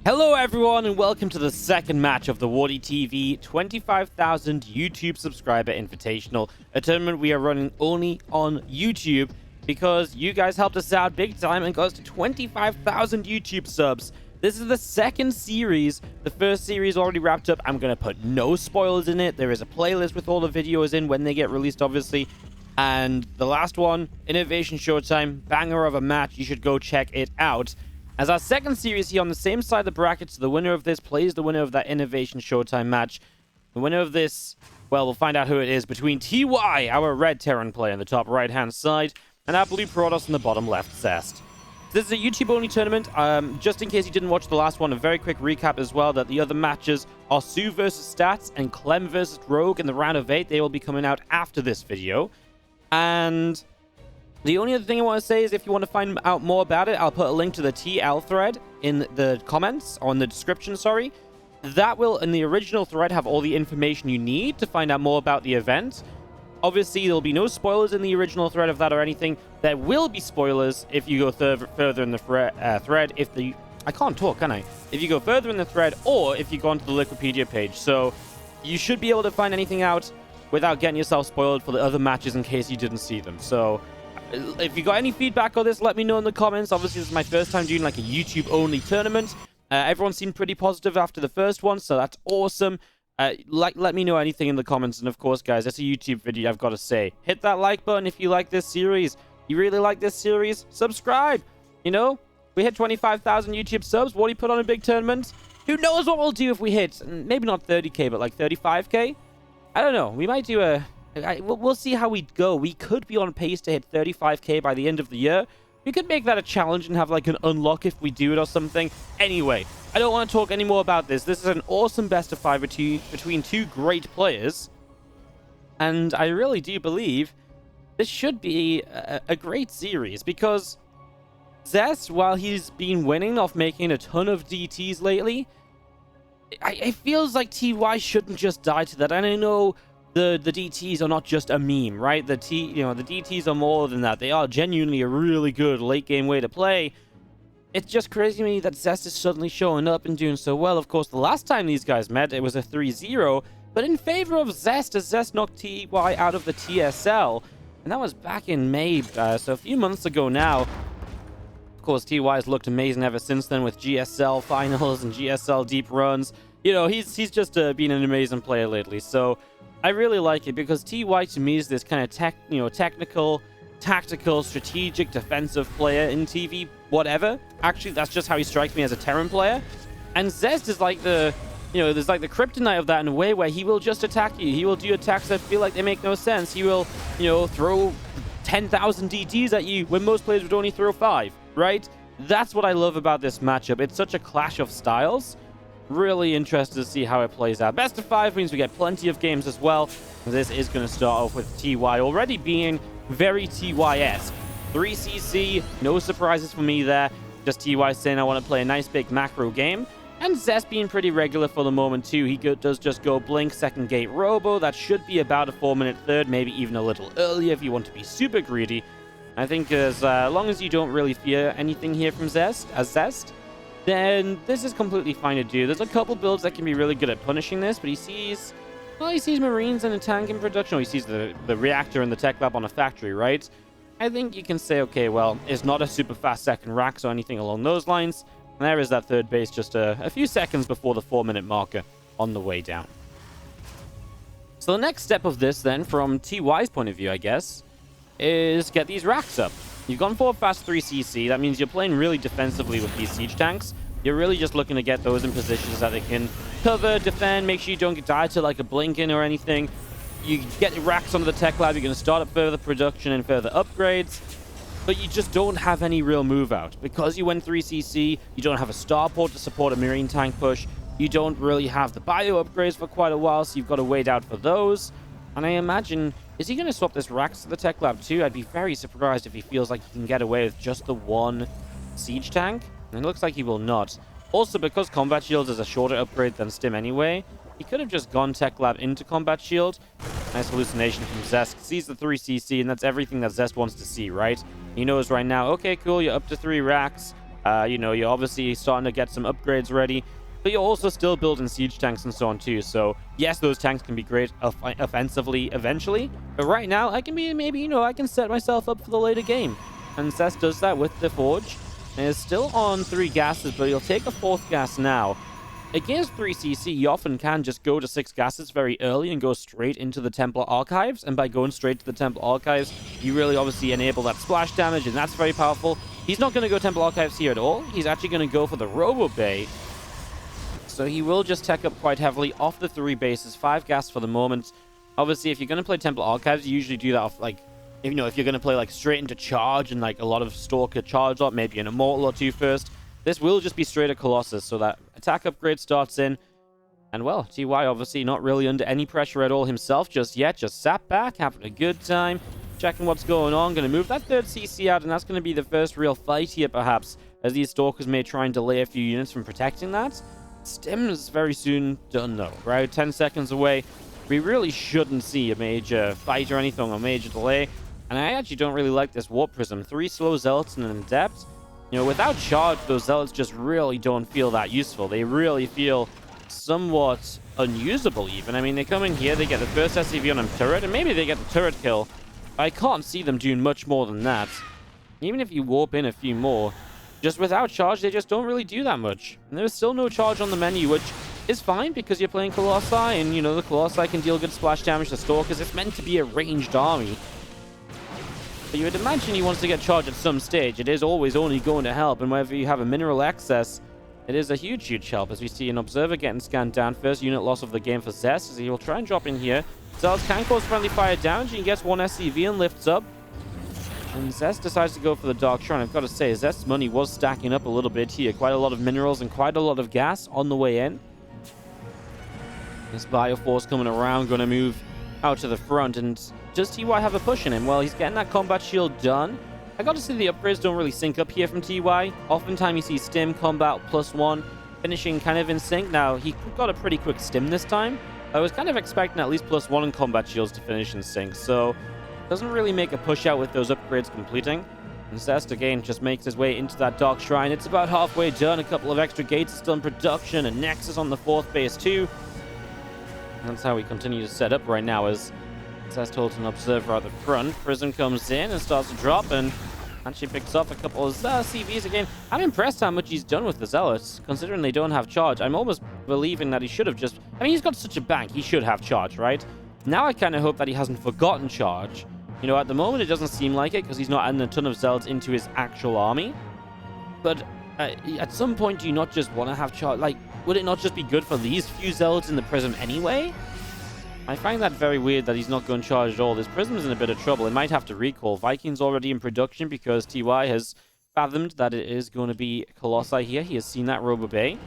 Hello everyone and welcome to the second match of the WardiTV 25,000 YouTube subscriber invitational, a tournament we are running only on YouTube because you guys helped us out big time and got us to 25,000 YouTube subs. This is the second series. The first series already wrapped up. I'm going to put no spoilers in it. There is a playlist with all the videos in when they get released, obviously. And the last one, Innovation Showtime, banger of a match. You should go check it out. As our second series here on the same side of the brackets, the winner of this plays the winner of that Innovation Showtime match. The winner of this, well, we'll find out who it is between TY, our red Terran player in the top right-hand side, and our blue Protoss in the bottom left, Zest. This is a YouTube-only tournament. Just in case you didn't watch the last one, a very quick recap as well that the other matches are Sue versus Stats and Clem versus Rogue in the round of 8. They will be coming out after this video. And the only other thing I want to say is if you want to find out more about it, I'll put a link to the TL thread in the comments, or in the description, sorry. That will, in the original thread, have all the information you need to find out more about the event. Obviously, there'll be no spoilers in the original thread of that or anything. There will be spoilers if you go further in the thread. I can't talk, can I? If you go further in the thread, or if you go onto the Wikipedia page. So you should be able to find anything out without getting yourself spoiled for the other matches in case you didn't see them. So if you got any feedback on this, let me know in the comments. Obviously, this is my first time doing like a YouTube-only tournament. Everyone seemed pretty positive after the first one, so that's awesome. Let me know anything in the comments. And of course, guys, it's a YouTube video, I've got to say. Hit that like button if you like this series. You really like this series? Subscribe! You know, we hit 25,000 YouTube subs. What do you put on a big tournament? Who knows what we'll do if we hit, maybe not 30k, but like 35k? I don't know. We might do we'll see how we go. We could be on pace to hit 35k by the end of the year. We could make that a challenge and have like an unlock if we do it or something. Anyway, I don't want to talk any more about this. This is an awesome best of 5 between two great players. And I really do believe this should be a great series because Zest, while he's been winning off making a ton of DTs lately, it feels like TY shouldn't just die to that. And I know the DTs are not just a meme, right? The DTs are more than that. They are genuinely a really good late game way to play. It's just crazy to me that Zest is suddenly showing up and doing so well. Of course, the last time these guys met, it was a 3-0, but in favor of Zest, as Zest knocked TY out of the TSL. And that was back in May, so a few months ago now. Of course, TY has looked amazing ever since then with GSL finals and GSL deep runs. You know, he's just been an amazing player lately. So I really like it because TY to me is this kind of technical, tactical, strategic, defensive player in TV, whatever. Actually, that's just how he strikes me as a Terran player. And Zest is like there's like the kryptonite of that in a way where he will just attack you. He will do attacks that feel like they make no sense. He will, throw 10,000 DTs at you when most players would only throw 5, right? That's what I love about this matchup. It's such a clash of styles. Really interested to see how it plays out. Best of 5 means we get plenty of games as well. This is going to start off with TY already being very TY-esque. 3CC, no surprises for me there. Just TY saying I want to play a nice big macro game. And Zest being pretty regular for the moment too. He does just go Blink, second gate Robo. That should be about a 4-minute third, maybe even a little earlier if you want to be super greedy. I think as long as you don't really fear anything here from Zest, then this is completely fine to do. There's a couple builds that can be really good at punishing this, but he sees Marines and a tank in production, or he sees the reactor and the tech lab on a factory, right? I think you can say, okay, well, it's not a super fast second racks or anything along those lines. And there is that third base just a few seconds before the 4-minute marker on the way down. So the next step of this then, from TY's point of view, I guess, is get these racks up. You've gone for a fast 3CC. That means you're playing really defensively with these siege tanks. You're really just looking to get those in positions that they can cover, defend, make sure you don't die to like a Blinken or anything. You get your racks onto the tech lab. You're going to start up further production and further upgrades. But you just don't have any real move out. Because you went 3CC, you don't have a starport to support a Marine tank push. You don't really have the bio upgrades for quite a while, so you've got to wait out for those. And I imagine, is he going to swap this racks to the tech lab too? I'd be very surprised if he feels like he can get away with just the one siege tank. And it looks like he will not. Also, because combat shields is a shorter upgrade than stim anyway, he could have just gone tech lab into combat shield. Nice hallucination from Zest. Sees the 3CC, and that's everything that Zest wants to see, right? He knows right now, okay, cool, you're up to 3 racks. You know, you're obviously starting to get some upgrades ready, but you're also still building siege tanks and so on too. So yes, those tanks can be great offensively eventually, but right now I can be maybe, you know, I can set myself up for the later game. And Zest does that with the Forge. And is still on 3 gases, but he'll take a 4th gas now. Against 3cc, you often can just go to 6 gases very early and go straight into the Templar Archives. And by going straight to the Templar Archives, you really obviously enable that splash damage, and that's very powerful. He's not going to go Templar Archives here at all. He's actually going to go for the Robo Bay. So he will just tech up quite heavily off the 3 bases, 5 gas for the moment. Obviously, if you're going to play Templar Archives, you usually do that off, like, you know, if you're going to play, like, straight into charge and, like, a lot of Stalker charge up, maybe an Immortal or 2 first. This will just be straight at Colossus, so that attack upgrade starts in. And, well, TY obviously not really under any pressure at all himself just yet. Just sat back, having a good time, checking what's going on. Going to move that 3rd CC out, and that's going to be the first real fight here, perhaps, as these Stalkers may try and delay a few units from protecting that. Stim is very soon done, though, right? 10 seconds away. We really shouldn't see a major fight or anything, a major delay. And I actually don't really like this Warp Prism. 3 slow Zealots and an Adept. You know, without charge, those Zealots just really don't feel that useful. They really feel somewhat unusable, even. I mean, they come in here, they get the first SCV on a turret, and maybe they get the turret kill. I can't see them doing much more than that. Even if you warp in a few more, just without charge, they just don't really do that much. And there's still no charge on the menu, which is fine because you're playing Colossi, and, you know, the Colossi can deal good splash damage to Stalkers. It's meant to be a ranged army. But you would imagine he wants to get charged at some stage. It is always only going to help, and whenever you have a mineral excess, it is a huge, huge help. As we see an Observer getting scanned down. First unit loss of the game for Zest, as he will try and drop in here. Zealots can cause friendly fire damage, and he gets 1 SCV and lifts up. And Zest decides to go for the Dark Shrine. I've got to say, Zest's money was stacking up a little bit here. Quite a lot of minerals and quite a lot of gas on the way in. This Bioforce coming around, going to move out to the front, and does TY have a push in him? Well, he's getting that combat shield done. I got to see the upgrades don't really sync up here from TY. Oftentimes you see Stim, combat, +1, finishing kind of in sync. Now, he got a pretty quick Stim this time. I was kind of expecting at least +1 in combat shields to finish in sync, so doesn't really make a push out with those upgrades completing. And Zest, again, just makes his way into that Dark Shrine. It's about halfway done. A couple of extra gates are still in production, and Nexus on the 4th base too. And that's how we continue to set up right now, as Zest holds an Observer at the front. Prism comes in and starts to drop, and actually picks up a couple of CVs again. I'm impressed how much he's done with the Zealots, considering they don't have charge. I'm almost believing that he should have just... I mean, he's got such a bank. He should have charge, right? Now I kind of hope that he hasn't forgotten charge. You know, at the moment, it doesn't seem like it, because he's not adding a ton of Zealots into his actual army. But at some point, do you not just want to have charge? Like, would it not just be good for these few Zealots in the Prism anyway? I find that very weird that he's not going charged at all. This Prism is in a bit of trouble. It might have to recall. Viking's already in production because TY has fathomed that it is going to be Colossi here. He has seen that Robo Bay,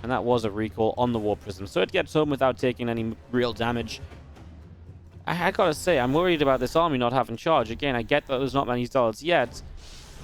and that was a recall on the War Prism. So it gets home without taking any real damage. I gotta say, I'm worried about this army not having charge. Again, I get that there's not many Zealots yet.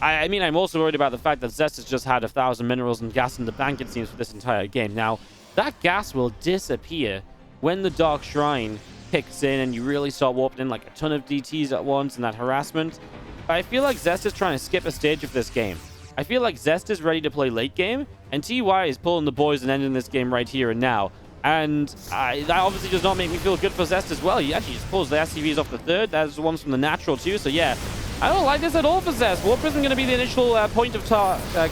I mean, I'm also worried about the fact that Zest has just had 1,000 minerals and gas in the bank, it seems, for this entire game. Now, that gas will disappear when the Dark Shrine kicks in and you really start warping in like a ton of DTs at once and that harassment. But I feel like Zest is trying to skip a stage of this game. I feel like Zest is ready to play late game, and TY is pulling the boys and ending this game right here and now. And that obviously does not make me feel good for Zest as well. He actually just pulls the SCVs off the 3rd. That's the ones from the natural too. So yeah, I don't like this at all for Zest. Warp Prism going to be the initial point of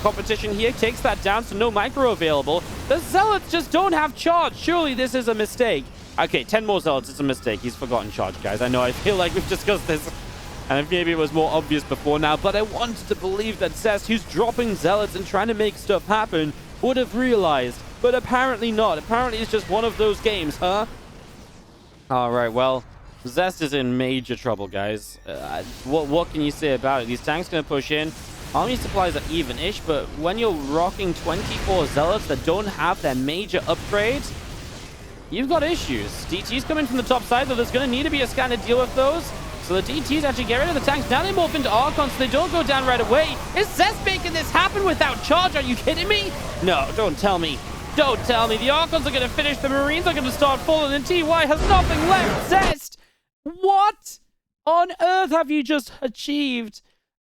competition here. Takes that down, so no micro available. The Zealots just don't have charge. Surely this is a mistake. Okay, 10 more Zealots. It's a mistake. He's forgotten charge, guys. I know, I feel like we've discussed this, and maybe it was more obvious before now, but I wanted to believe that Zest, who's dropping Zealots and trying to make stuff happen, would have realized. But apparently not. Apparently it's just one of those games, huh? Alright, well, Zest is in major trouble, guys. What can you say about it? These tanks going to push in. Army supplies are even-ish, but when you're rocking 24 Zealots that don't have their major upgrades, you've got issues. DTs coming from the top side, though there's going to need to be a scan to deal with those. So the DTs actually get rid of the tanks. Now they morph into Archons, so they don't go down right away. Is Zest making this happen without charge? Are you kidding me? No, don't tell me. Don't tell me. The Archons are going to finish. The Marines are going to start falling, and TY has nothing left. Zest! What on earth have you just achieved?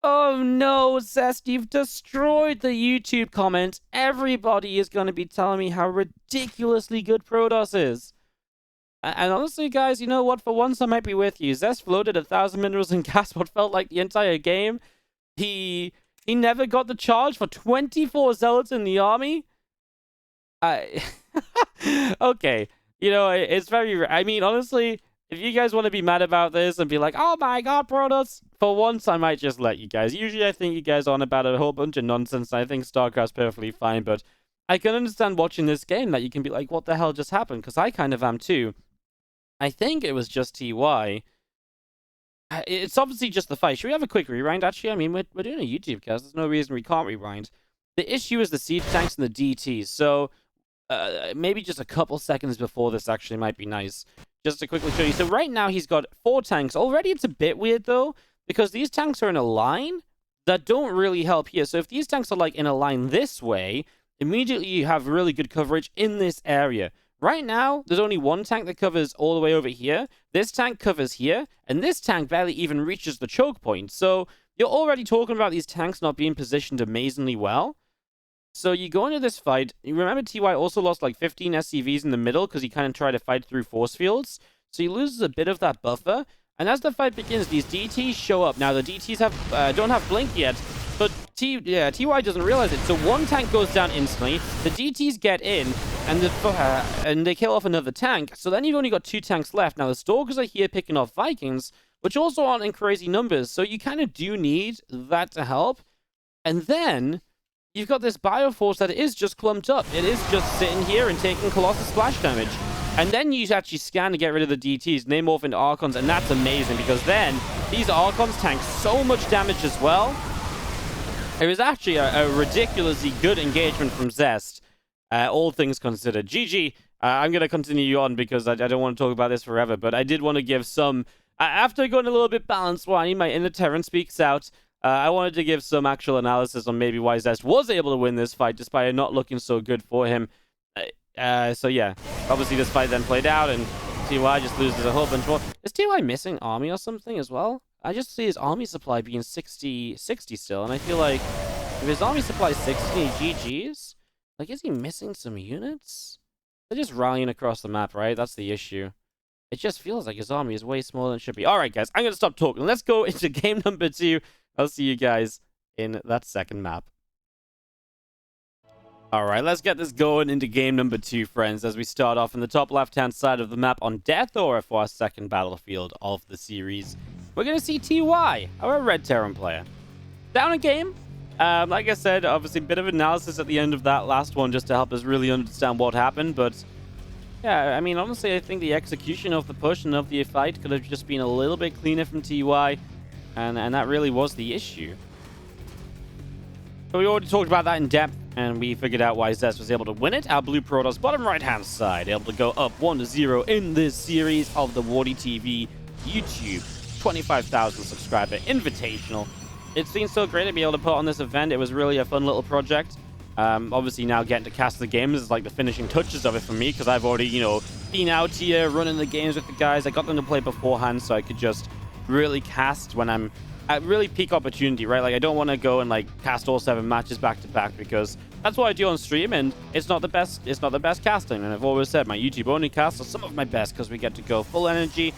Oh no, Zest, you've destroyed the YouTube comments. Everybody is going to be telling me how ridiculously good Protoss is. And honestly, guys, you know what? For once, I might be with you. Zest floated 1,000 minerals and gas what felt like the entire game. He never got the charge for 24 zealots in the army. I okay, you know, it's very. I mean, honestly, if you guys want to be mad about this and be like, "Oh my God, Protoss," for once, I might just let you guys. Usually, I think you guys on about a whole bunch of nonsense. I think StarCraft's perfectly fine, but I can understand watching this game that you can be like, "What the hell just happened?" Because I kind of am too. I think it was just TY. It's obviously just the fight. Should we have a quick rewind? Actually, I mean, we're doing a YouTube cast. There's no reason we can't rewind. The issue is the siege tanks and the DTs. So maybe just a couple seconds before this actually might be nice. Just to quickly show you. So right now he's got 4 tanks. Already it's a bit weird though, because these tanks are in a line that don't really help here. So if these tanks are like in a line this way, immediately you have really good coverage in this area. Right now, there's only 1 tank that covers all the way over here. This tank covers here, and this tank barely even reaches the choke point. So you're already talking about these tanks not being positioned amazingly well. So you go into this fight. You remember TY also lost like 15 SCVs in the middle because he kind of tried to fight through force fields. So he loses a bit of that buffer. And as the fight begins, these DTs show up. Now the DTs don't have blink yet, but TY doesn't realize it. So 1 tank goes down instantly. The DTs get in, and they kill off another tank. So then you've only got 2 tanks left. Now the Stalkers are here picking off Vikings, which also aren't in crazy numbers. So you kind of do need that to help. And then you've got this Bioforce that is just clumped up. It is just sitting here and taking colossal splash damage. And then you actually scan to get rid of the DTs, and they morph into Archons, and that's amazing, because then these Archons tank so much damage as well. It was actually a ridiculously good engagement from Zest, all things considered. GG. I'm going to continue on because I don't want to talk about this forever, but I did want to give some... after going a little bit balanced, my inner Terran speaks out. I wanted to give some actual analysis on maybe why Zest was able to win this fight, despite it not looking so good for him. So yeah, obviously this fight then played out, and TY just loses a whole bunch more. Is TY missing army or something as well? I just see his army supply being 60 still, and I feel like if his army supply is 60 GG's, like, is he missing some units? They're just rallying across the map, right? That's the issue. It just feels like his army is way smaller than it should be. Alright guys, I'm going to stop talking. Let's go into game number 2. I'll see you guys in that second map. Alright, let's get this going into game number 2, friends, as we start off in the top left-hand side of the map on Death Aura for our second battlefield of the series. We're going to see TY, our Red Terran player. Down a game. Like I said, obviously a bit of analysis at the end of that last one just to help us really understand what happened, but yeah, I mean, honestly, I think the execution of the push and of the fight could have just been a little bit cleaner from TY, and that really was the issue. So we already talked about that in depth, and we figured out why Zest was able to win it. Our blue Protoss bottom right-hand side, able to go up 1-0 in this series of the WardiTV YouTube 25,000 subscriber Invitational. It's been so great to be able to put on this event. It was really a fun little project. Obviously now getting to cast the games is like the finishing touches of it for me, because I've already, you know, been out here running the games with the guys. I got them to play beforehand so I could just really cast when I'm at really peak opportunity, right? Like, I don't want to go and like cast all 7 matches back to back, because that's what I do on stream, and it's not the best casting. And I've always said my YouTube only casts are some of my best, because we get to go full energy,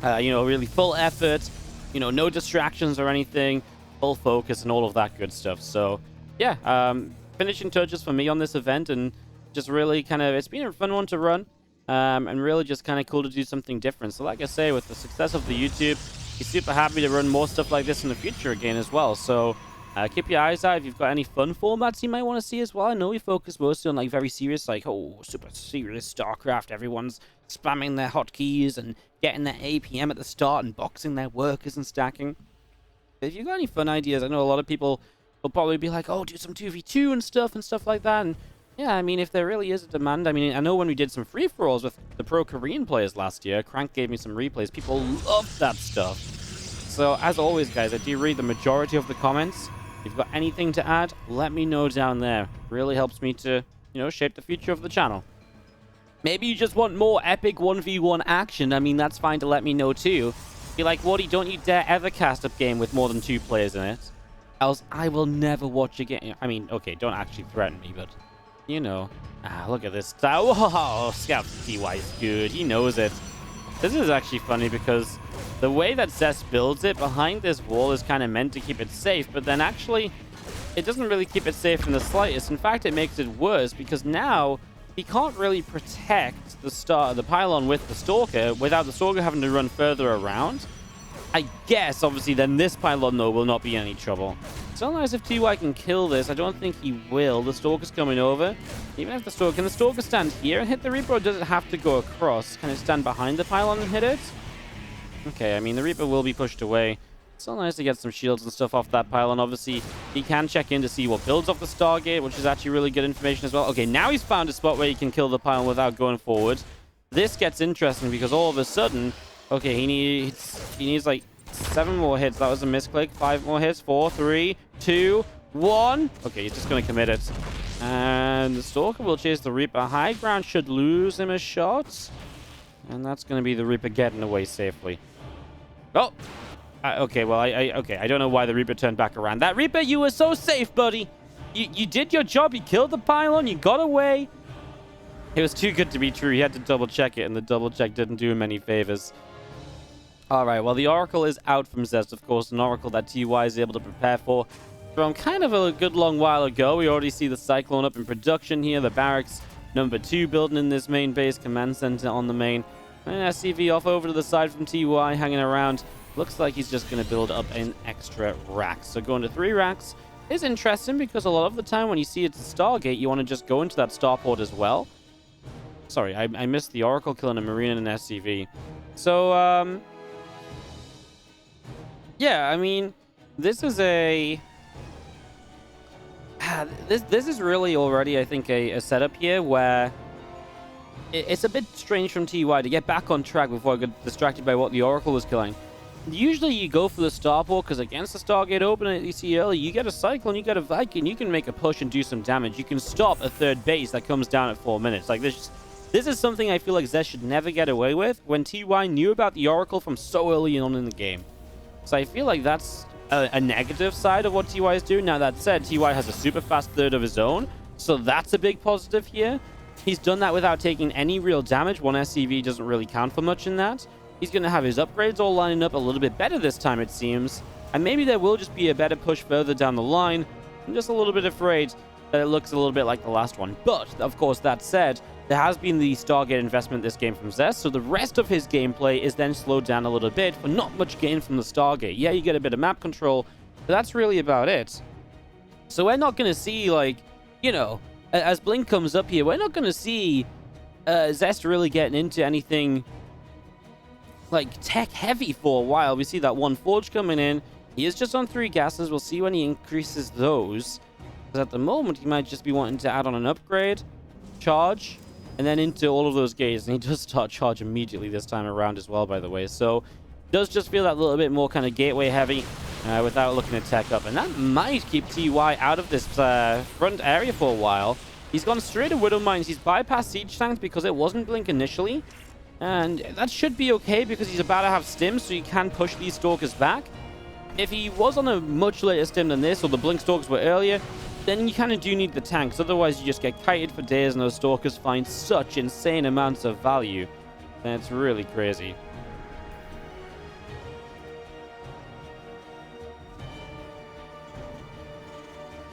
you know, really full effort, you know, no distractions or anything, full focus and all of that good stuff. So yeah, finishing touches for me on this event, and just really kind of, it's been a fun one to run, and really just kind of cool to do something different. So like I say, with the success of the YouTube, he's super happy to run more stuff like this in the future again as well. So keep your eyes out if you've got any fun formats you might want to see as well. I know we focus mostly on like very serious, like, oh, super serious StarCraft. Everyone's spamming their hotkeys and getting their APM at the start and boxing their workers and stacking. But if you've got any fun ideas, I know a lot of people will probably be like, oh, do some 2v2 and stuff like that. And yeah, I mean, if there really is a demand, I mean, I know when we did some free-for-alls with the pro Korean players last year, Crank gave me some replays. People loved that stuff. So as always, guys, I do read the majority of the comments. If you've got anything to add, let me know down there. Really helps me to, you know, shape the future of the channel. Maybe you just want more epic 1v1 action. I mean, that's fine to let me know too. Be like, Wardy, don't you dare ever cast a game with more than 2 players in it. Else I will never watch a game. I mean, okay, don't actually threaten me, but you know. Ah, look at this. Oh, Scout TY is good. He knows it. This is actually funny because the way that Zest builds it behind this wall is kind of meant to keep it safe, but then actually it doesn't really keep it safe in the slightest. In fact, it makes it worse because now he can't really protect the pylon with the Stalker without the Stalker having to run further around. I guess, obviously, then this pylon, though, will not be any trouble. It's not nice if TY can kill this. I don't think he will. The Stalker's coming over. Even if the Stalker... Can the Stalker stand here and hit the Reaper, or does it have to go across? Can it stand behind the pylon and hit it? Okay, I mean, the Reaper will be pushed away. It's so nice to get some shields and stuff off that pylon. Obviously, he can check in to see what builds off the Stargate, which is actually really good information as well. Okay, now he's found a spot where he can kill the pylon without going forward. This gets interesting because all of a sudden... Okay, he needs like 7 more hits. That was a misclick. 5 more hits. 4, 3, 2, 1. Okay, he's just going to commit it. And the Stalker will chase the Reaper. High ground should lose him a shot. And that's going to be the Reaper getting away safely. Oh! Okay, well, okay, I don't know why the Reaper turned back around. That Reaper, you were so safe, buddy. You did your job. You killed the pylon. You got away. It was too good to be true. He had to double check it, and the double check didn't do him any favors. All right, well, the Oracle is out from Zest, of course, an Oracle that TY is able to prepare for from kind of a good long while ago. We already see the Cyclone up in production here, the Barracks number 2 building in this main base, Command Center on the main, and SCV off over to the side from TY, hanging around. Looks like he's just going to build up an extra rack. So going to 3 racks is interesting because a lot of the time when you see it's a Stargate, you want to just go into that starport as well. Sorry, I missed the Oracle killing a Marine and an SCV. So, yeah, I mean, this is a... This is really already, I think, a setup here where it's a bit strange from TY to get back on track before I got distracted by what the Oracle was killing. Usually you go for the starport because against the Stargate opener you see early, you get a Cyclone, you get a Viking, you can make a push and do some damage. You can stop a 3rd base that comes down at 4 minutes. Like this is something I feel like Zest should never get away with when TY knew about the Oracle from so early on in the game. So I feel like that's a negative side of what TY is doing. Now that said, TY has a super fast 3rd of his own, so that's a big positive here. He's done that without taking any real damage. 1 SCV doesn't really count for much in that. He's going to have his upgrades all lining up a little bit better this time, it seems. And maybe there will just be a better push further down the line. I'm just a little bit afraid that it looks a little bit like the last one. But, of course, that said, there has been the Stargate investment this game from Zest, so the rest of his gameplay is then slowed down a little bit, but not much gain from the Stargate. Yeah, you get a bit of map control, but that's really about it. So we're not going to see, like, you know, as Blink comes up here, we're not going to see Zest really getting into anything, like, tech-heavy for a while. We see that 1 Forge coming in. He is just on 3 gases. We'll see when he increases those. Because at the moment, he might just be wanting to add on an upgrade, charge, and then into all of those gates. And he does start charge immediately this time around as well, by the way. So, does just feel that little bit more kind of gateway heavy without looking to tech up. And that might keep TY out of this front area for a while. He's gone straight to Widow Mines. He's bypassed Siege Tanks because it wasn't Blink initially. And that should be okay because he's about to have stims, so he can push these Stalkers back. If he was on a much later stim than this, or the Blink Stalkers were earlier, then you kind of do need the tanks. Otherwise, you just get kited for days and those Stalkers find such insane amounts of value. And it's really crazy.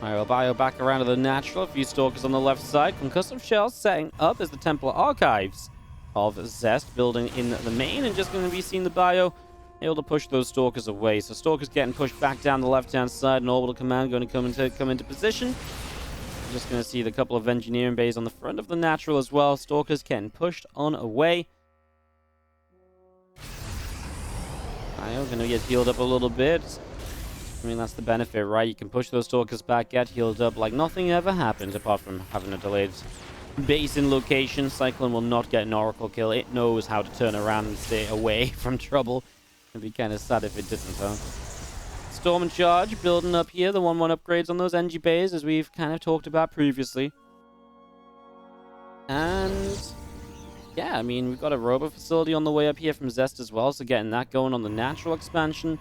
Alright, well, Bio back around to the natural. A few Stalkers on the left side. Concussive shells setting up as the Templar Archives of Zest building in the main, and just going to be seeing the Bio able to push those Stalkers away. So Stalkers getting pushed back down the left-hand side, and Orbital Command going to come into position. We're just going to see the couple of Engineering bays on the front of the natural as well. Stalkers getting pushed on away. Bio going to get healed up a little bit. I mean, that's the benefit, right? You can push those Stalkers back, get healed up like nothing ever happened, apart from having a delayed base in location. Cyclone will not get an Oracle kill. It knows how to turn around and stay away from trouble. It'd be kind of sad if it didn't, huh? Storm and Charge building up here. The 1-1 upgrades on those NG bays, as we've kind of talked about previously. And yeah, I mean, we've got a robo facility on the way up here from Zest as well, so getting that going on the natural expansion.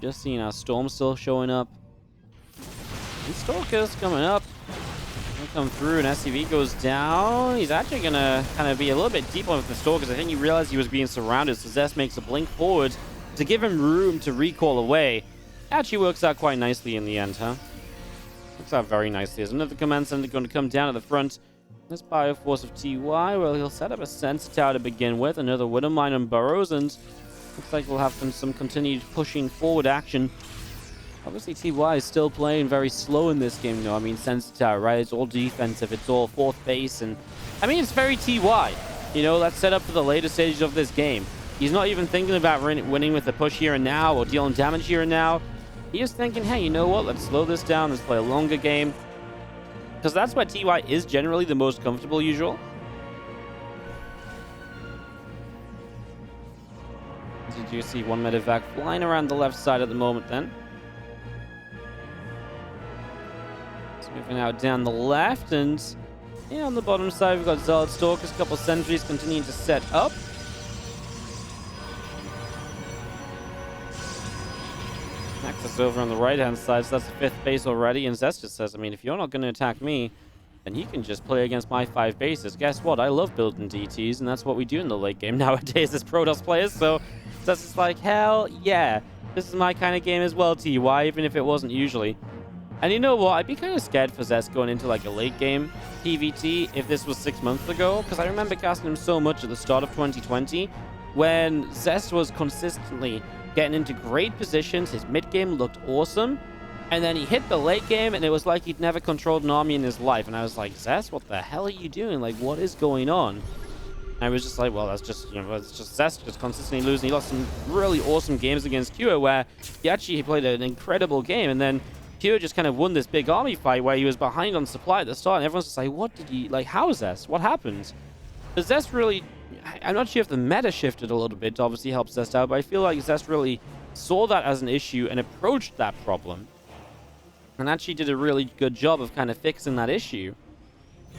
Just seeing our Storm still showing up. And Stalker's coming up. Gonna come through, and SCV goes down. He's actually gonna kind of be a little bit deeper with the Stalkers. I think he realized he was being surrounded, so Zest makes a blink forward to give him room to recall away. Actually works out quite nicely in the end, huh? Works out very nicely. There's another command center going to come down at the front. This Bioforce of TY, well, he'll set up a Sensor Tower to begin with. Another Widow Mine on Burrows, and looks like we'll have some continued pushing forward action. Obviously, TY is still playing very slow in this game, though. I mean, Sensor Tower, right? It's all defensive. It's all fourth base, and I mean, it's very TY. You know, that's set up for the later stages of this game. He's not even thinking about winning with a push here and now or dealing damage here and now. He is thinking, hey, you know what? Let's slow this down. Let's play a longer game. Because that's where TY is generally the most comfortable, usual. As you do see one medevac flying around the left side at the moment then. It's moving out down the left, and yeah, on the bottom side we've got Zealot Stalkers, a couple sentries continuing to set up. Nexus over on the right-hand side, so that's the 5th base already, and Zest just says, I mean, if you're not going to attack me, then you can just play against my 5 bases. Guess what? I love building DTs, and that's what we do in the late game nowadays as Protoss players, so Zest is like, hell yeah, this is my kind of game as well, TY, even if it wasn't usually. And you know what? I'd be kind of scared for Zest going into like a late game PvT if this was 6 months ago, because I remember casting him so much at the start of 2020 when Zest was consistently getting into great positions. His mid game looked awesome, and then he hit the late game and it was like he'd never controlled an army in his life. And I was like, Zest, what the hell are you doing? Like, what is going on? And I was just like, well, that's just, you know, it's just Zest just consistently losing. He lost some really awesome games against Kyo where he actually played an incredible game, and then Kyo just kind of won this big army fight where he was behind on supply at the start, and everyone's just like, what did he, like, how is Zest? What happened? But Zest really, I'm not sure if the meta shifted a little bit to obviously help Zest out, but I feel like Zest really saw that as an issue and approached that problem, and actually did a really good job of kind of fixing that issue.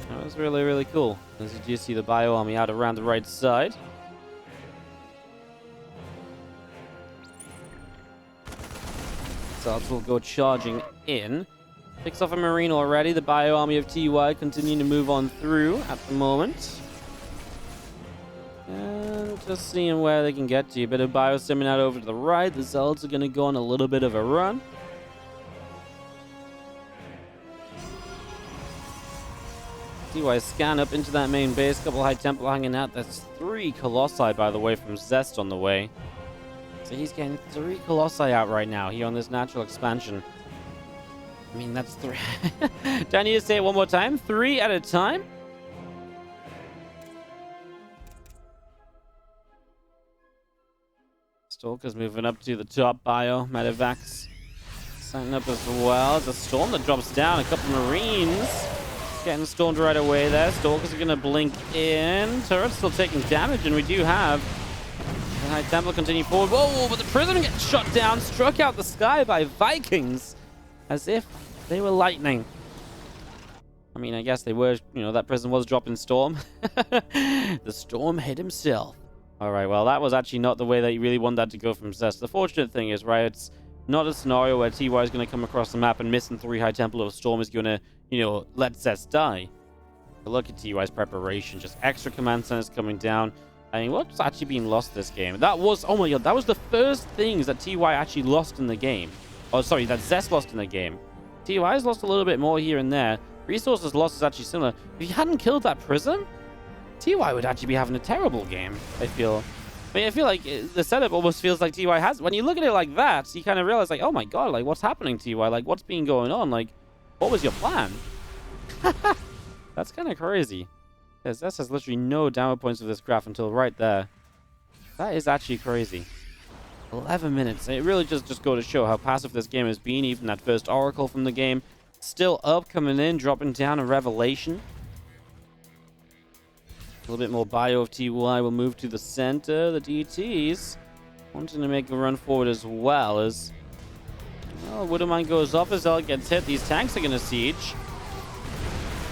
That was really, really cool. As you do see the bio army out around the right side. Zealots will go charging in. Picks off a Marine already. The bio army of TY continuing to move on through at the moment. And just seeing where they can get to. A bit of bio simming out over to the right. The Zealots are going to go on a little bit of a run. TY scan up into that main base. Couple high Templar hanging out. That's 3 Colossi, by the way, from Zest on the way. So he's getting 3 Colossi out right now here on this natural expansion. I mean, that's 3. Do I need to say it one more time? 3 at a time? Stalker's moving up to the top bio. Medevacs setting up as well. There's a storm that drops down. A couple Marines getting stormed right away there. Stalkers are going to blink in. Turret's still taking damage, and we do have the High Templar continue forward. Whoa, but the Prism gets shot down, struck out the sky by Vikings as if they were lightning. I mean, I guess they were, you know, that Prism was dropping Storm. The Storm hit himself. All right, well, that was actually not the way that you really want that to go from Zest. The fortunate thing is, right, it's not a scenario where TY is going to come across the map and missing 3 High Templar of Storm is going to, you know, let Zest die. But look at TY's preparation. Just extra command centers coming down. I mean, what's actually being lost this game? That was, oh my god, that was the first things that TY actually lost in the game. Oh, sorry, that Zest lost in the game. TY's lost a little bit more here and there. Resources lost is actually similar. If you hadn't killed that Prism, TY would actually be having a terrible game, I feel. I mean, I feel like the setup almost feels like TY has... When you look at it like that, you kind of realize, like, oh my god, like, what's happening, TY? Like, what's been going on? Like, what was your plan? That's kind of crazy. Because Zest has literally no downward points of this graph until right there. That is actually crazy. 11 minutes. It really just go to show how passive this game has been. Even that first Oracle from the game. Still up, coming in, dropping down a Revelation. A little bit more bio of TY. We'll move to the center. The DTs wanting to make a run forward as well as... Well, Widowmine goes off as Zealot gets hit. These tanks are going to siege.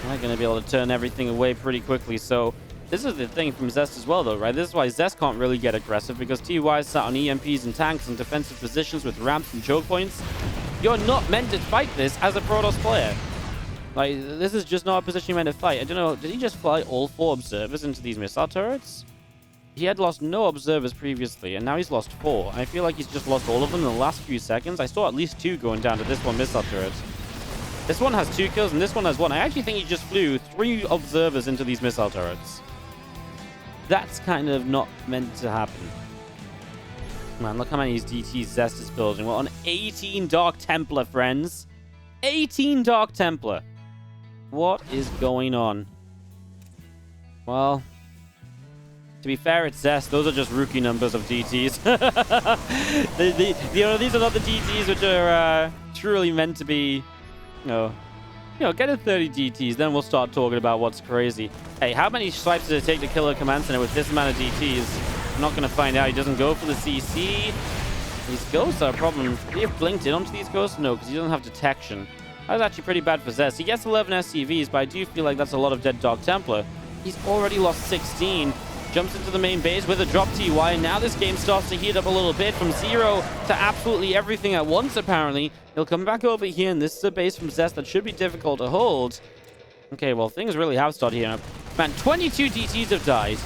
They're going to be able to turn everything away pretty quickly. So This is the thing from Zest as well, though, right? This is why Zest can't really get aggressive, because TY is sat on EMPs and tanks and defensive positions with ramps and choke points. You're not meant to fight this as a Protoss player. Like, this is just not a position you're meant to fight. I don't know, did he just fly all 4 observers into these missile turrets? He had lost no observers previously, and now he's lost 4. I feel like he's just lost all of them in the last few seconds. I saw at least 2 going down to this one missile turret. This one has 2 kills, and this one has 1. I actually think he just flew 3 observers into these missile turrets. That's kind of not meant to happen. Man, look how many DTs Zest is building. We're on 18 Dark Templar, friends. 18 Dark Templar. What is going on? Well, to be fair, it's Zest. Those are just rookie numbers of DTs. These are not the DTs which are truly meant to be, get a 30 DTs, then we'll start talking about what's crazy. Hey, how many swipes did it take to kill a command center with this amount of DTs? I'm not going to find out. He doesn't go for the CC. These ghosts are a problem. Did he have blinked in onto these ghosts? No, because he doesn't have detection. That was actually pretty bad for Zest. He gets 11 SCVs, but I do feel like that's a lot of dead Dark Templar. He's already lost 16. Jumps into the main base with a drop TY, and now this game starts to heat up a little bit from 0 to absolutely everything at once, apparently. He'll come back over here, and this is a base from Zest that should be difficult to hold. Okay, well, things really have started here. Man, 22 DTs have died.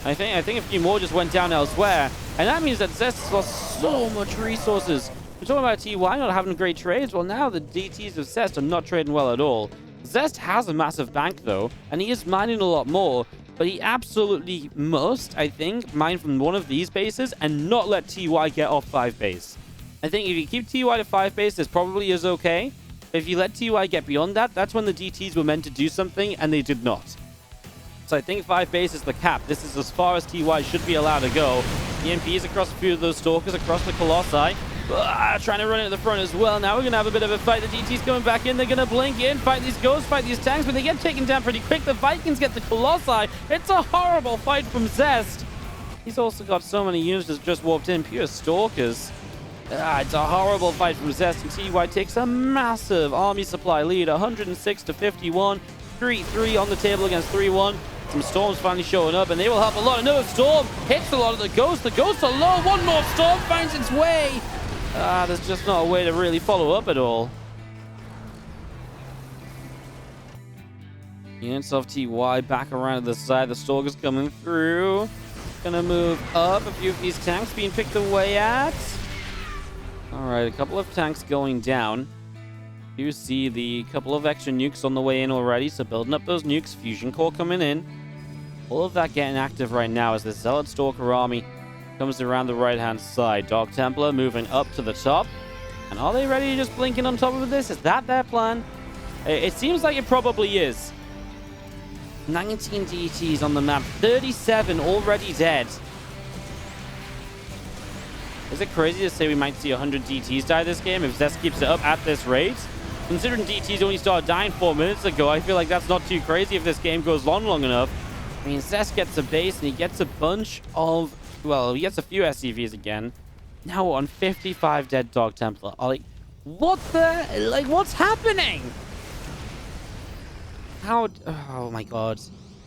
I think a few more just went down elsewhere, and that means that Zest has lost so much resources. We're talking about TY not having great trades. Well, now the DTs of Zest are not trading well at all. Zest has a massive bank, though, and he is mining a lot more. But he absolutely must, I think, mine from one of these bases and not let TY get off 5 base. I think if you keep TY to 5 base, this probably is okay. If you let TY get beyond that, that's when the DTs were meant to do something, and they did not. So I think 5 base is the cap. This is as far as TY should be allowed to go. EMPs across a few of those Stalkers, across the Colossi. Trying to run it at the front as well. Now we're going to have a bit of a fight. The DT's coming back in. They're going to blink in, fight these ghosts, fight these tanks, but they get taken down pretty quick. The Vikings get the Colossi. It's a horrible fight from Zest. He's also got so many units that just warped in. Pure Stalkers. It's a horrible fight from Zest, and TY takes a massive army supply lead. 106 to 51. 3-3 on the table against 3-1. Some storms finally showing up, and they will help a lot. Another storm hits a lot of the ghosts. The ghosts are low. One more storm finds its way. There's just not a way to really follow up at all. Units of TY back around to the side. The Stalkers coming through. Gonna move up. A few of these tanks being picked away at. Alright, a couple of tanks going down. You see the couple of extra nukes on the way in already, so building up those nukes. Fusion core coming in. All of that getting active right now as the Zealot Stalker army comes around the right-hand side. Dark Templar moving up to the top. And are they ready to just blink in on top of this? Is that their plan? It seems like it probably is. 19 DTs on the map. 37 already dead. Is it crazy to say we might see 100 DTs die this game if Zest keeps it up at this rate? Considering DTs only started dying 4 minutes ago, I feel like that's not too crazy if this game goes long enough. I mean, Zest gets a base and he gets a bunch of... Well, he gets a few SCVs again. Now we're on 55 dead Dark Templar. Like, what the... Like, what's happening? How... Oh, my God.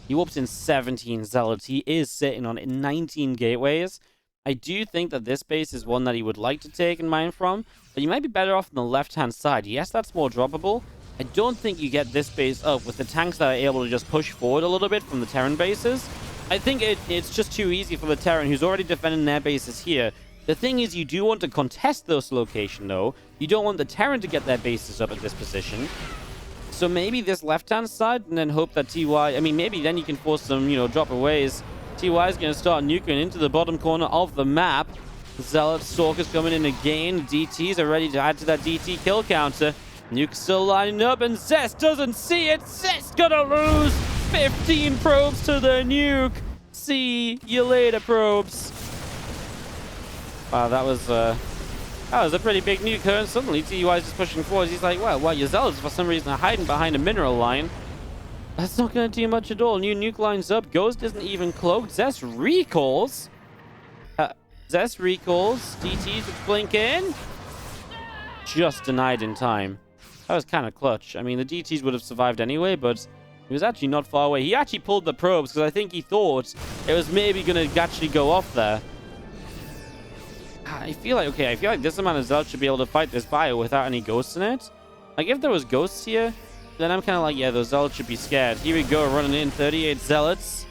He whoops in 17 Zealots. He is sitting on 19 gateways. I do think that this base is one that he would like to take and mine from, but you might be better off on the left-hand side. Yes, that's more droppable. I don't think you get this base up with the tanks that are able to just push forward a little bit from the Terran bases. I think it's just too easy for the Terran, who's already defending their bases here. The thing is, you do want to contest this location, though. You don't want the Terran to get their bases up at this position. So maybe this left-hand side, and then hope that TY... I mean, maybe then you can force some, drop-aways. TY is going to start nuking into the bottom corner of the map. Zealot Stalkers coming in again. DTs are ready to add to that DT kill counter. Nuke still lining up, and Zest doesn't see it. Zest gonna lose 15 probes to the nuke. See you later, probes. Wow, that was a pretty big nuke. And suddenly, TY is just pushing forward. He's like, well, your Zealots for some reason are hiding behind a mineral line. That's not going to do much at all. New nuke lines up. Ghost isn't even cloaked. Zest recalls. DTs with blink in. Just denied in time. That was kind of clutch. I mean, the DTs would have survived anyway, but He was actually not far away. He actually pulled the probes because I think he thought it was maybe going to actually go off there. I feel like this amount of Zealots should be able to fight this bio without any ghosts in it. Like, if there was ghosts here, then I'm kind of like, yeah, those Zealots should be scared. Here we go, running in 38 Zealots.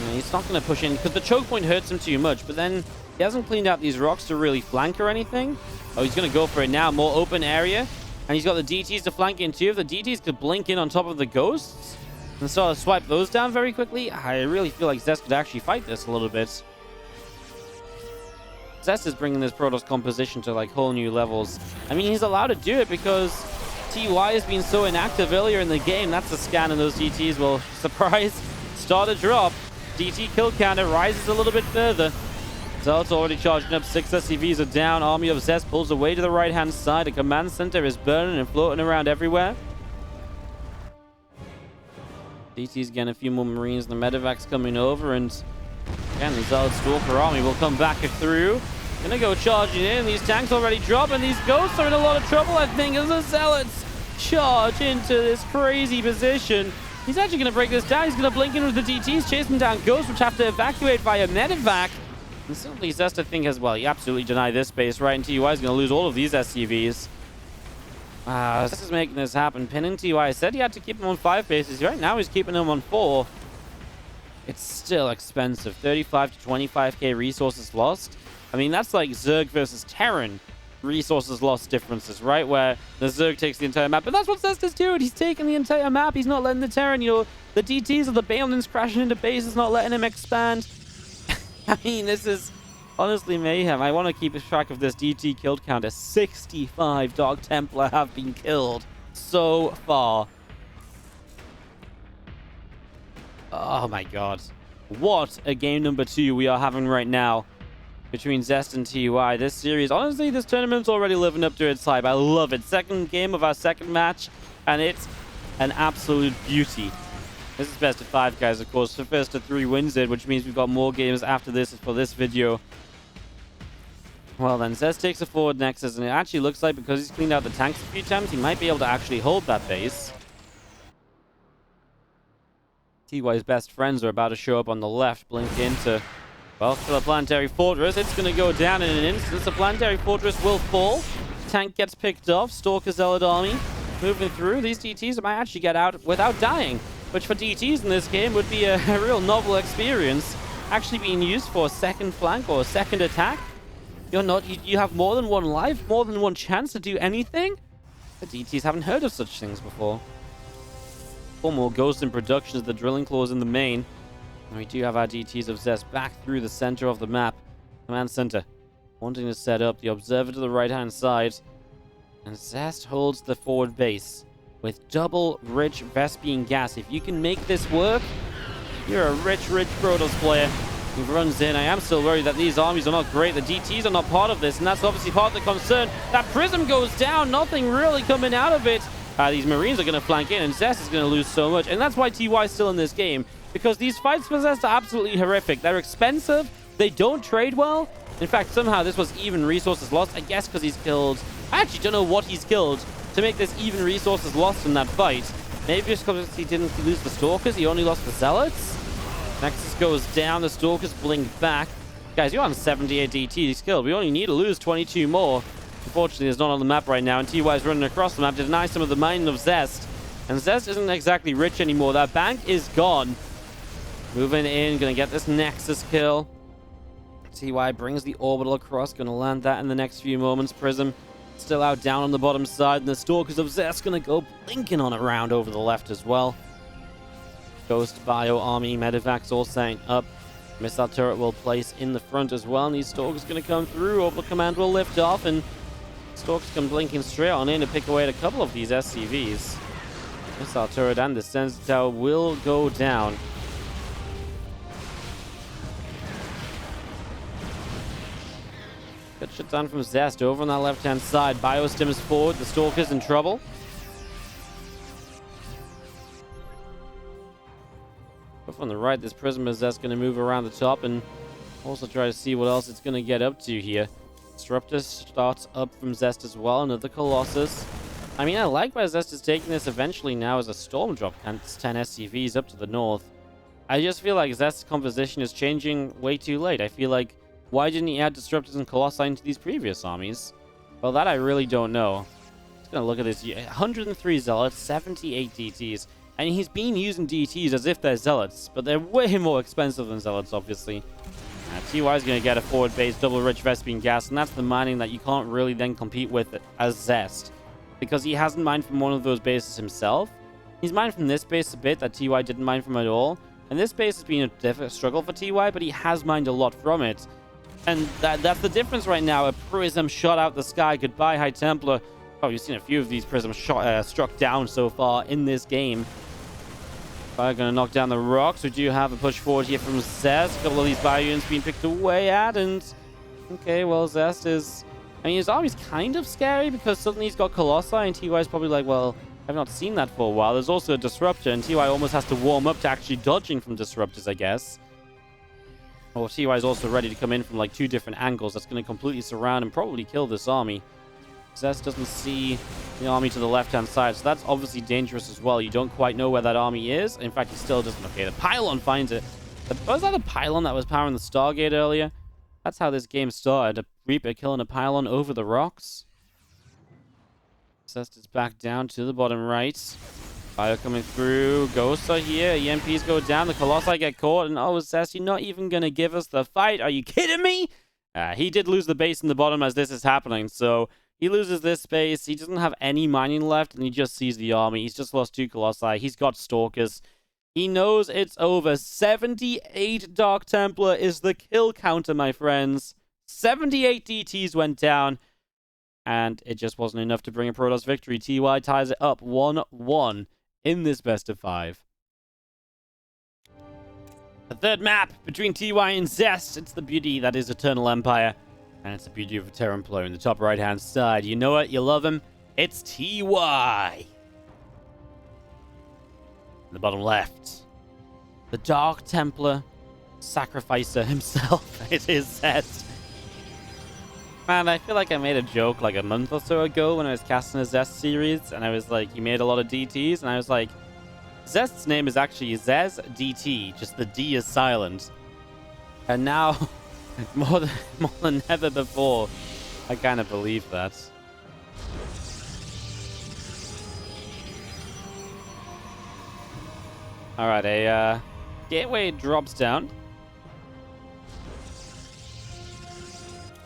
Yeah, he's not going to push in because the choke point hurts him too much, but then he hasn't cleaned out these rocks to really flank or anything. Oh, he's going to go for it now. More open area. And he's got the DTs to flank in too. If the DTs could blink in on top of the ghosts and sort of swipe those down very quickly, I really feel like Zest could actually fight this a little bit. Zest is bringing this Protoss composition to like whole new levels. I mean, he's allowed to do it because TY has been so inactive earlier in the game. That's a scan, and those DTs will, surprise, start a drop. DT kill counter rises a little bit further. Zealot's already charging up. 6 SCVs are down. Army of Zest pulls away to the right-hand side. The command center is burning and floating around everywhere. DT's getting a few more Marines. The medevac's coming over, and again, the Zealot Stalker army will come back through. Gonna go charging in. These tanks already drop, and these ghosts are in a lot of trouble, I think, as the Zealots charge into this crazy position. He's actually gonna break this down. He's gonna blink in with the DTs, chasing down ghosts, which have to evacuate via medevac. And simply Zest, I think, as well. He absolutely denied this base, right? And TY is going to lose all of these SCVs. Zest is making this happen. Pinning TY. I said he had to keep him on 5 bases. Right now, he's keeping him on 4. It's still expensive. 35 to 25k resources lost. I mean, that's like Zerg versus Terran resources lost differences, right? Where the Zerg takes the entire map. But that's what Zest is doing. He's taking the entire map. He's not letting the Terran, the DTs or the Baelins crashing into bases, not letting him expand. I mean, this is honestly mayhem. I want to keep track of this DT killed counter. 65 Dark Templar have been killed so far. Oh my god. What a game number 2 we are having right now between Zest and TY. This series, honestly, this tournament's already living up to its hype. I love it. Second game of our second match, and it's an absolute beauty. This is best of 5, guys, of course. So first to 3 wins it, which means we've got more games after this for this video. Well then, Zest takes a forward nexus, and it actually looks like because he's cleaned out the tanks a few times, he might be able to actually hold that base. TY's best friends are about to show up on the left, blink into, well, for the Planetary Fortress. It's going to go down in an instant. The Planetary Fortress will fall. Tank gets picked off. Stalker Zealot army moving through. These DTs might actually get out without dying, which for DTs in this game would be a real novel experience. Actually being used for a second flank or a second attack. You have more than one life, more than one chance to do anything. The DTs haven't heard of such things before. 4 more ghosts in production as the drilling claws in the main. And we do have our DTs of Zest back through the center of the map. Command center wanting to set up the observer to the right-hand side. And Zest holds the forward base with double rich Vespene gas. If you can make this work, you're a rich Protoss player. He runs in. I am still worried that these armies are not great. The DTs are not part of this, and that's obviously part of the concern. That prism goes down. Nothing really coming out of it. These Marines are going to flank in, and Zest is going to lose so much. And that's why TY is still in this game, because these fights for Zest are absolutely horrific. They're expensive. They don't trade well. In fact, somehow this was even resources lost. I guess because he's killed... I actually don't know what he's killed to make this even resources lost in that fight. Maybe just because he didn't lose the Stalkers, he only lost the Zealots. Nexus goes down, the Stalkers blink back. Guys, you're on 78 DTs killed. We only need to lose 22 more. Unfortunately, it's not on the map right now, and TY is running across the map to deny some of the mining of Zest. And Zest isn't exactly rich anymore. That bank is gone. Moving in, gonna get this Nexus kill. TY brings the orbital across, gonna land that in the next few moments. Prism still out down on the bottom side, and the Stalkers of Zest gonna go blinking on it round over the left as well. Ghost, Bio, Army, Medevacs all setting up. Missile turret will place in the front as well, and these Stalkers gonna come through. Orbital command will lift off, and Stalkers come blinking straight on in to pick away at a couple of these SCVs. Missile turret and the sensor tower will go down. Good shit done from Zest over on that left-hand side. Biostim is forward. The Stalker's in trouble. But from the right, this Prism is Zest going to move around the top and also try to see what else it's going to get up to here. Disruptor starts up from Zest as well. Another Colossus. I mean, I like where Zest is taking this eventually now as a storm drop. 10 SCVs up to the north. I just feel like Zest's composition is changing way too late. I feel like, why didn't he add Disruptors and Colossi into these previous armies? Well, that I really don't know. Just gonna look at this. 103 Zealots, 78 DTs. And he's been using DTs as if they're Zealots, but they're way more expensive than Zealots, obviously. TY is going to get a forward base, double rich Vespene gas, and that's the mining that you can't really then compete with as Zest. Because he hasn't mined from one of those bases himself. He's mined from this base a bit that TY didn't mine from at all. And this base has been a struggle for TY, but he has mined a lot from it. And that's the difference right now. A prism shot out the sky. Goodbye, High Templar. Oh, you've seen a few of these prisms struck down so far in this game. Fire going to knock down the rocks. We do have a push forward here from Zest. A couple of these bio units being picked away at. And okay, well, Zest is... I mean, his army's kind of scary because suddenly he's got Colossi and TY is probably like, well, I've not seen that for a while. There's also a Disruptor and TY almost has to warm up to actually dodging from Disruptors, I guess. Or TY is also ready to come in from like 2 different angles. That's going to completely surround and probably kill this army. Zest doesn't see the army to the left-hand side, so that's obviously dangerous as well. You don't quite know where that army is. In fact, he still doesn't. Okay, the pylon finds it. Was that a pylon that was powering the Stargate earlier? That's how this game started. A Reaper killing a pylon over the rocks. Zest is back down to the bottom right. Fire coming through. Ghosts are here. EMPs go down. The Colossi get caught. And oh, Zest, you're not even going to give us the fight. Are you kidding me? He did lose the base in the bottom as this is happening, so... He loses this space. He doesn't have any mining left, and he just sees the army. He's just lost 2 Colossi. He's got Stalkers. He knows it's over. 78 Dark Templar is the kill counter, my friends. 78 DTs went down, and it just wasn't enough to bring a Protoss victory. TY ties it up 1-1 in this best of 5. The third map between TY and Zest. It's the beauty that is Eternal Empire. And it's the beauty of a Templar in the top right-hand side. You know what? You love him. It's TY. In the bottom left, the Dark Templar sacrificer himself. It is Zest. Man, I feel like I made a joke like a month or so ago when I was casting a Zest series. And I was like, he made a lot of DTs. And I was like, Zest's name is actually Zez DT. Just the D is silent. And now... more than ever before, I kind of believe that. Alright, a gateway drops down.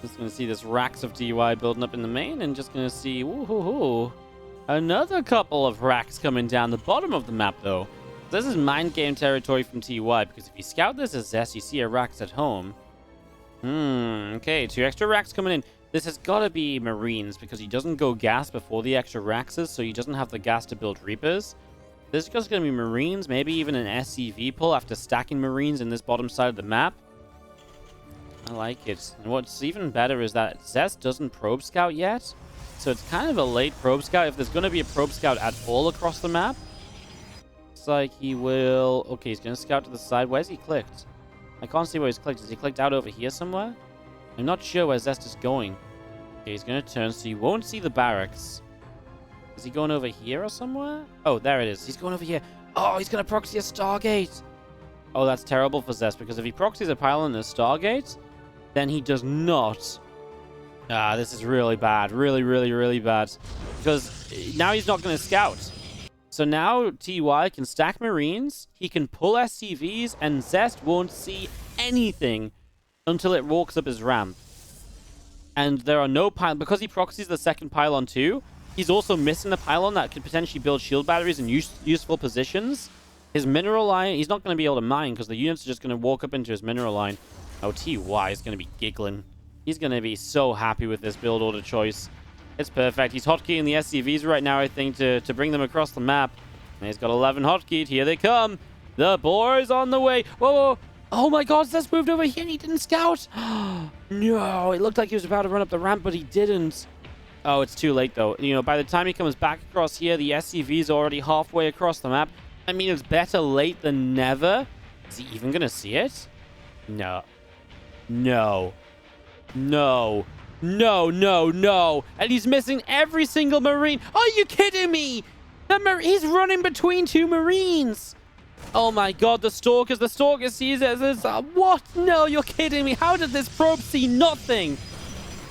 Just going to see this racks of TY building up in the main, and just going to see another couple of racks coming down the bottom of the map, though. This is mind game territory from TY, because if you scout this as Zest, you see a racks at home. Okay, 2 extra racks coming in. This has got to be Marines, because he doesn't go gas before the extra racks, so he doesn't have the gas to build Reapers. This is just going to be Marines, maybe even an SCV pull after stacking Marines in this bottom side of the map. I like it. And what's even better is that Zest doesn't probe scout yet, so it's kind of a late probe scout. If there's going to be a probe scout at all across the map, it's like he will... Okay, he's going to scout to the side. Where's he clicked? I can't see where he's clicked. Is he clicked out over here somewhere? I'm not sure where Zest is going. Okay, he's going to turn, so you won't see the barracks. Is he going over here or somewhere? Oh, there it is. He's going over here. Oh, he's going to proxy a Stargate. Oh, that's terrible for Zest, because if he proxies a pylon and a Stargate, then he does not... this is really bad. Really, really, really bad. Because now he's not going to scout. So now TY can stack Marines, he can pull SCVs, and Zest won't see anything until it walks up his ramp. And there are no pylons. Because he proxies the second pylon too, he's also missing a pylon that could potentially build shield batteries in useful positions. His mineral line, he's not going to be able to mine because the units are just going to walk up into his mineral line. Oh, TY is going to be giggling. He's going to be so happy with this build order choice. It's perfect. He's hotkeying the SCVs right now, I think, to bring them across the map. And he's got 11 hotkeyed. Here they come. The boys on the way. Whoa, whoa. Oh my god, Zest moved over here and he didn't scout. No, it looked like he was about to run up the ramp, but he didn't. Oh, it's too late, though. You know, by the time he comes back across here, the SCV's already halfway across the map. I mean, it's better late than never. Is he even going to see it? No. No. No. No, no, no. And he's missing every single Marine. Are you kidding me? He's running between two Marines. Oh my god, the Stalker sees it as what? No, you're kidding me. How did this probe see nothing?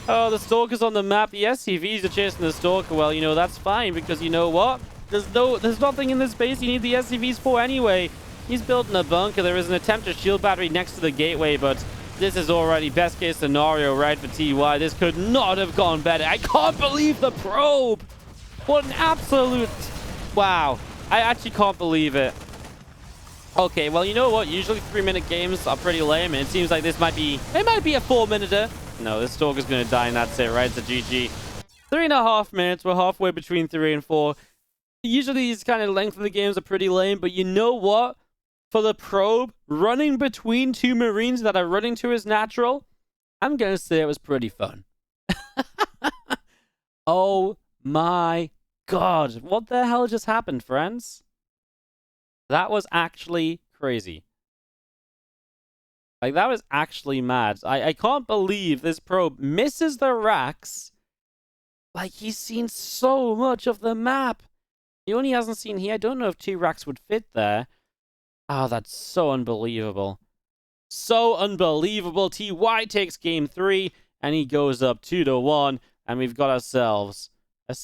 Oh, the Stalker's on the map. The SCVs are chasing the Stalker. Well, you know, that's fine because you know what? There's nothing in this base you need the SCVs for anyway. He's building a bunker. There is an attempted shield battery next to the gateway, but this is already best case scenario, right, for TY. This could not have gone better. I can't believe the probe. What an absolute... Wow. I actually can't believe it. Okay, well, you know what? Usually 3-minute games are pretty lame, and it seems like this might be... It might be a 4-minuter. No, this Stalker's going to die, and that's it, right? It's a GG. 3.5 minutes. We're halfway between 3 and 4. Usually these kind of length of the games are pretty lame, but you know what? For the probe, running between two Marines that are running to his natural, I'm going to say it was pretty fun. Oh my god. What the hell just happened, friends? That was actually crazy. Like, that was actually mad. I can't believe this probe misses the racks. Like, he's seen so much of the map. He only hasn't seen here. I don't know if 2 racks would fit there. Oh, that's so unbelievable. So unbelievable. TY takes game 3, and he goes up 2-1, and we've got ourselves a...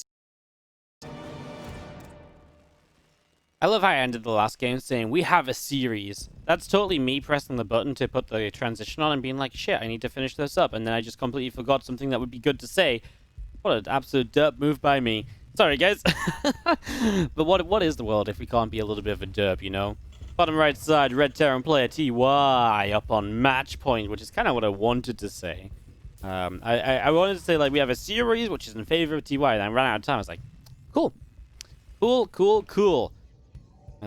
I love how I ended the last game saying, we have a series. That's totally me pressing the button to put the transition on and being like, shit, I need to finish this up. And then I just completely forgot something that would be good to say. What an absolute derp move by me. Sorry, guys. But what is the world if we can't be a little bit of a derp, you know? Bottom right side, Red Terran player TY up on match point, which is kind of what I wanted to say. I wanted to say, like, we have a series, which is in favor of TY, and I ran out of time. I was like, cool. Cool, cool, cool.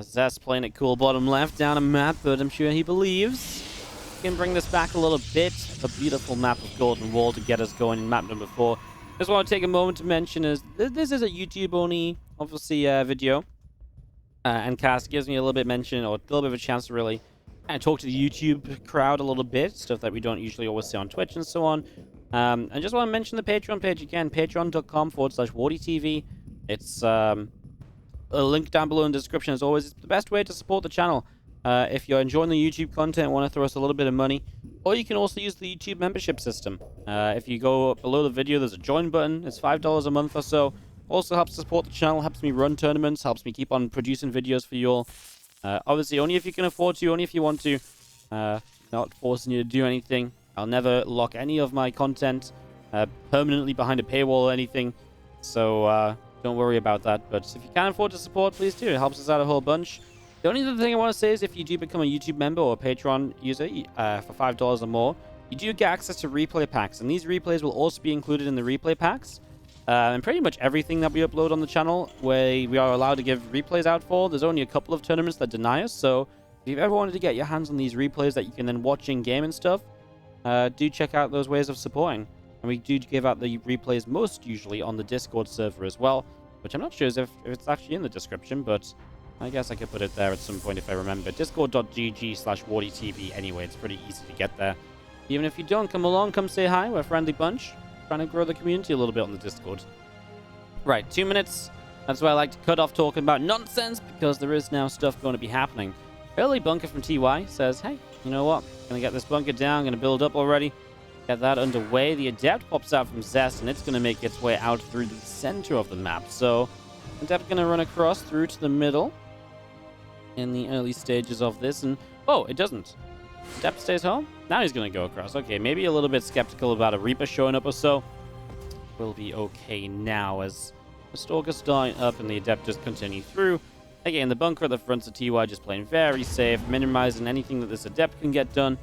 Zest playing it cool bottom left down a map, but I'm sure he believes. We can bring this back a little bit. A beautiful map of Golden Wall to get us going in map number 4. Just want to take a moment to mention is this is a YouTube-only, obviously, video. And cast gives me a little bit mention, or a little bit of a chance to really kind of talk to the YouTube crowd a little bit. Stuff that we don't usually always see on Twitch and so on. I just want to mention the Patreon page again. Patreon.com/WardiTV. It's... a link down below in the description. As always, it's the best way to support the channel. If you're enjoying the YouTube content and want to throw us a little bit of money, or you can also use the YouTube membership system. If you go below the video, there's a join button. It's $5 a month or so. Also helps support the channel, helps me run tournaments, helps me keep on producing videos for you all. Obviously, only if you can afford to, only if you want to. Not forcing you to do anything. I'll never lock any of my content permanently behind a paywall or anything. So, don't worry about that, but if you can afford to support, please do. It helps us out a whole bunch. The only other thing I want to say is if you do become a YouTube member or a Patreon user for $5 or more, you do get access to replay packs, and these replays will also be included in the replay packs. And pretty much everything that we upload on the channel, where we are allowed to give replays out for, there's only a couple of tournaments that deny us, so if you've ever wanted to get your hands on these replays that you can then watch in-game and stuff, do check out those ways of supporting. And we do give out the replays most usually on the Discord server as well, which I'm not sure if it's actually in the description, but I guess I could put it there at some point if I remember. Discord.gg/WardiTV anyway, it's pretty easy to get there. Even if you don't, come along, come say hi, we're a friendly bunch. Trying to grow the community a little bit on the Discord. Right, 2 minutes. That's why I like to cut off talking about nonsense, because there is now stuff going to be happening. Early bunker from TY says, hey, you know what? Gonna get this bunker down, gonna build up already. Get that underway. The Adept pops out from Zest, and it's going to make its way out through the center of the map. So, Adept going to run across through to the middle in the early stages of this. And, oh, it doesn't. Adept stays home. Now he's going to go across. Okay, maybe a little bit skeptical about a Reaper showing up or so. We'll be okay now as the Stalker's dying up and the Adept just continue through. Again, the bunker at the front of TY just playing very safe, minimizing anything that this Adept can get done.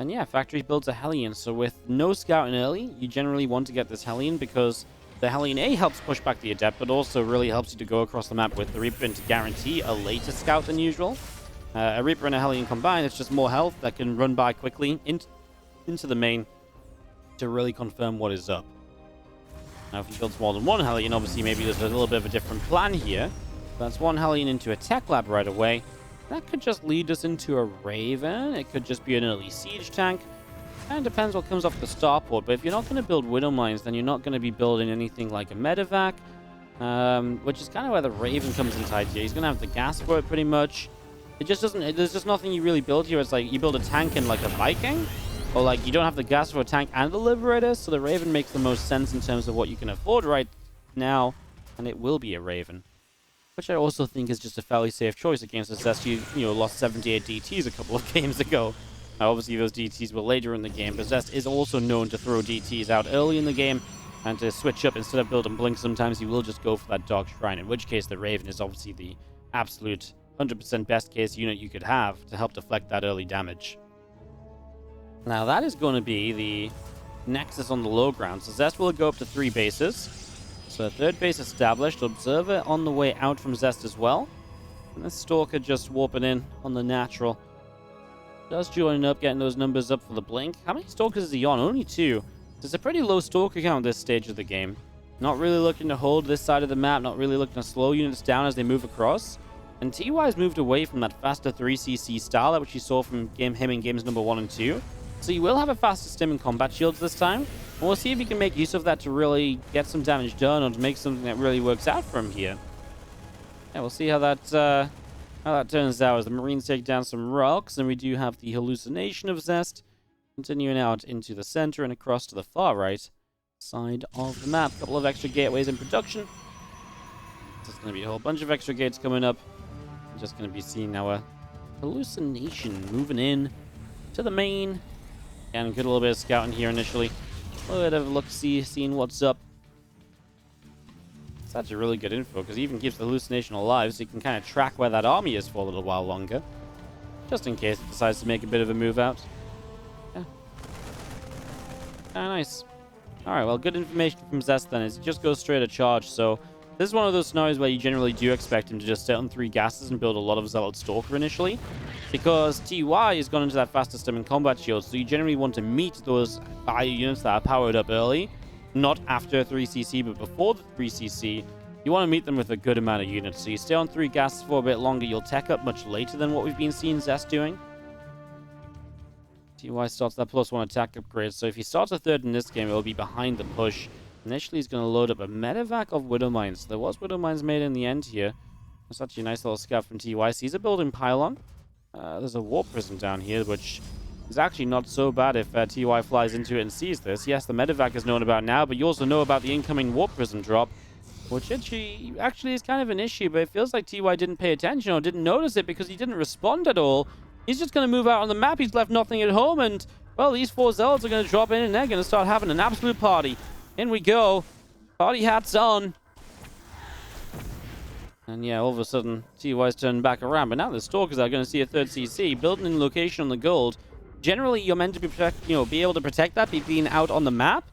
And yeah, Factory builds a Hellion, so with no scouting early, you generally want to get this Hellion because the Hellion A helps push back the Adept, but also really helps you to go across the map with the Reaper and to guarantee a later scout than usual. A Reaper and a Hellion combined, it's just more health that can run by quickly into the main to really confirm what is up. Now, if you build more than one Hellion, obviously maybe there's a little bit of a different plan here. That's one Hellion into a tech lab right away. That could just lead us into a Raven. It could just be an early siege tank. Kind of depends what comes off the starport, but if you're not going to build widow mines, then you're not going to be building anything like a medevac, which is kind of where the Raven comes into idea. He's going to have the gas for it pretty much. It just doesn't, there's just nothing you really build here. It's like you build a tank and like a Viking, or like you don't have the gas for a tank and a Liberator, so the Raven makes the most sense in terms of what you can afford right now, and it will be a Raven. Which I also think is just a fairly safe choice against the Zest. You lost 78 DTs a couple of games ago. Obviously, those DTs were later in the game, but Zest is also known to throw DTs out early in the game and to switch up. Instead of building Blink, sometimes he will just go for that Dark Shrine, in which case the Raven is obviously the absolute 100% best case unit you could have to help deflect that early damage. Now, that is going to be the Nexus on the low ground. So Zest will go up to 3 bases. So third base established. Observer on the way out from Zest as well. And the Stalker just warping in on the natural. Does joining up, getting those numbers up for the Blink. How many Stalkers is he on? Only 2. There's a pretty low Stalker count at this stage of the game. Not really looking to hold this side of the map. Not really looking to slow units down as they move across. And TY's moved away from that faster 3cc style, which you saw from him in games number 1 and 2. So you will have a faster stim in combat shields this time. And we'll see if he can make use of that to really get some damage done or to make something that really works out for him here. Yeah, we'll see how that turns out as the Marines take down some rocks. And we do have the hallucination of Zest continuing out into the center and across to the far right side of the map. A couple of extra gateways in production. There's going to be a whole bunch of extra gates coming up. I'm just going to be seeing our hallucination moving in to the main. And get a little bit of scouting here initially. A little bit of look-see, seeing what's up. It's actually really good info, because it even keeps the hallucination alive, so you can kind of track where that army is for a little while longer. Just in case it decides to make a bit of a move out. Yeah. Nice. Alright, well, good information from Zest then is he just goes straight to charge, so this is one of those scenarios where you generally do expect him to just sit on 3 gases and build a lot of Zealot Stalker initially. Because TY has gone into that faster stim in combat shield, so you generally want to meet those fire units that are powered up early. Not after 3cc, but before the 3cc. You want to meet them with a good amount of units. So you stay on 3 gases for a bit longer, you'll tech up much later than what we've been seeing Zest doing. TY starts that +1 attack upgrade, so if he starts a 3rd in this game, it will be behind the push. Initially, he's going to load up a medevac of Widow Mines. So there was Widow Mines made in the end here. That's actually a nice little scout from TY. Sees a building pylon. There's a warp prism down here, which is actually not so bad if TY flies into it and sees this. Yes, the medevac is known about now, but you also know about the incoming warp prism drop, which actually is kind of an issue, but it feels like TY didn't pay attention or didn't notice it because he didn't respond at all. He's just going to move out on the map. He's left nothing at home, and, well, these 4 Zealots are going to drop in and they're going to start having an absolute party. In we go. Party hats on. And yeah, all of a sudden, TY's turning back around. But now the Stalkers are going to see a 3rd CC. Building in location on the gold. Generally, you're meant to be able to protect that by being out on the map.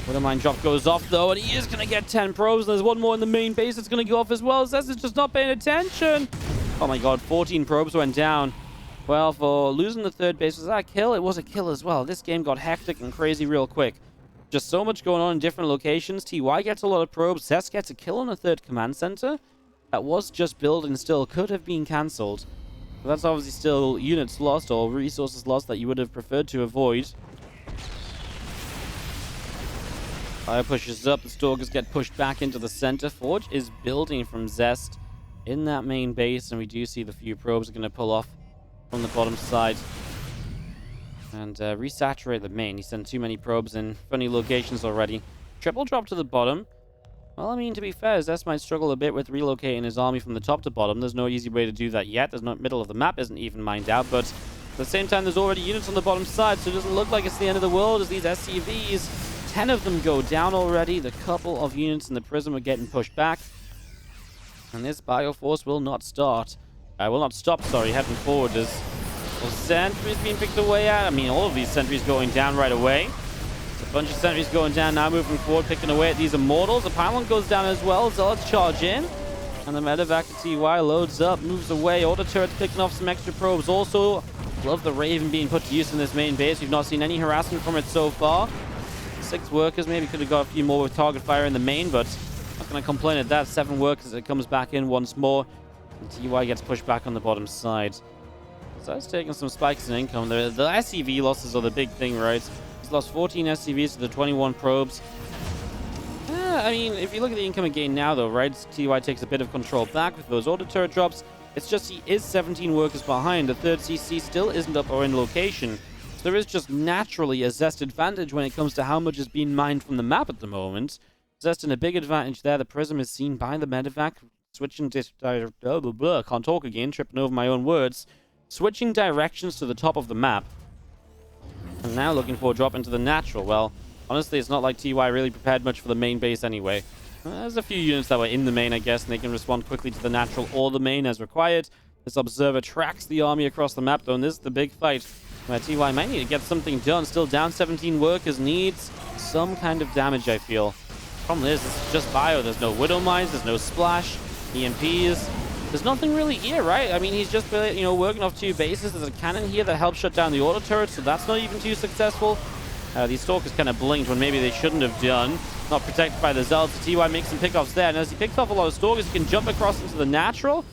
Widow Mine drop goes off, though, and he is going to get 10 probes. There's one more in the main base that's going to go off as well. Zest is just not paying attention. Oh my god, 14 probes went down. Well, for losing the 3rd base, was that a kill? It was a kill as well. This game got hectic and crazy real quick. Just so much going on in different locations. TY gets a lot of probes. Zest gets a kill on a 3rd command center. That was just built and still could have been cancelled. But that's obviously still units lost or resources lost that you would have preferred to avoid. Fire pushes up. The Stalkers get pushed back into the center. Forge is building from Zest in that main base. And we do see the few probes are going to pull off from the bottom side. And resaturate the main. He sent too many probes in funny locations already. Triple drop to the bottom. Well, I mean, to be fair, Zest might struggle a bit with relocating his army from the top to bottom. There's no easy way to do that yet. There's no middle of the map isn't even mined out. But at the same time, there's already units on the bottom side. So it doesn't look like it's the end of the world as these SCVs, 10 of them go down already. The couple of units in the prism are getting pushed back. And this Bioforce will not stop, heading forward as well, sentries being picked away at. I mean, all of these sentries going down right away. There's a bunch of sentries going down now, moving forward, picking away at these Immortals. The pylon goes down as well, so let's charge in. And the medevac at TY loads up, moves away. Auto turrets picking off some extra probes. Also, love the Raven being put to use in this main base. We've not seen any harassment from it so far. 6 workers, maybe could have got a few more with target fire in the main, but not going to complain at that. 7 workers as it comes back in once more. And TY gets pushed back on the bottom side. So that's taking some spikes in income. The SCV losses are the big thing, right? He's lost 14 SCVs to the 21 probes. I mean, if you look at the incoming gain now, though, right? TY takes a bit of control back with those auto turret drops. It's just he is 17 workers behind. The third CC still isn't up or in location. So there is just naturally a Zest advantage when it comes to how much is being mined from the map at the moment. Zest in a big advantage there. The Prism is seen by the medevac. Switching can't talk again, tripping over my own words. Switching directions to the top of the map. And now looking for a drop into the natural. Well, honestly, it's not like TY really prepared much for the main base anyway. There's a few units that were in the main, I guess, and they can respond quickly to the natural or the main as required. This observer tracks the army across the map, though, and this is the big fight where TY might need to get something done. Still down 17 workers, needs some kind of damage, I feel. Problem is, it's just bio. There's no Widow Mines, there's no Splash, EMPs. There's nothing really here, right? I mean, he's just, working off 2 bases. There's a cannon here that helps shut down the auto turret, so that's not even too successful. These Stalkers kind of blinked when maybe they shouldn't have done. Not protected by the Zealots. TY makes some pickoffs there, and as he picks off a lot of Stalkers, he can jump across into the natural.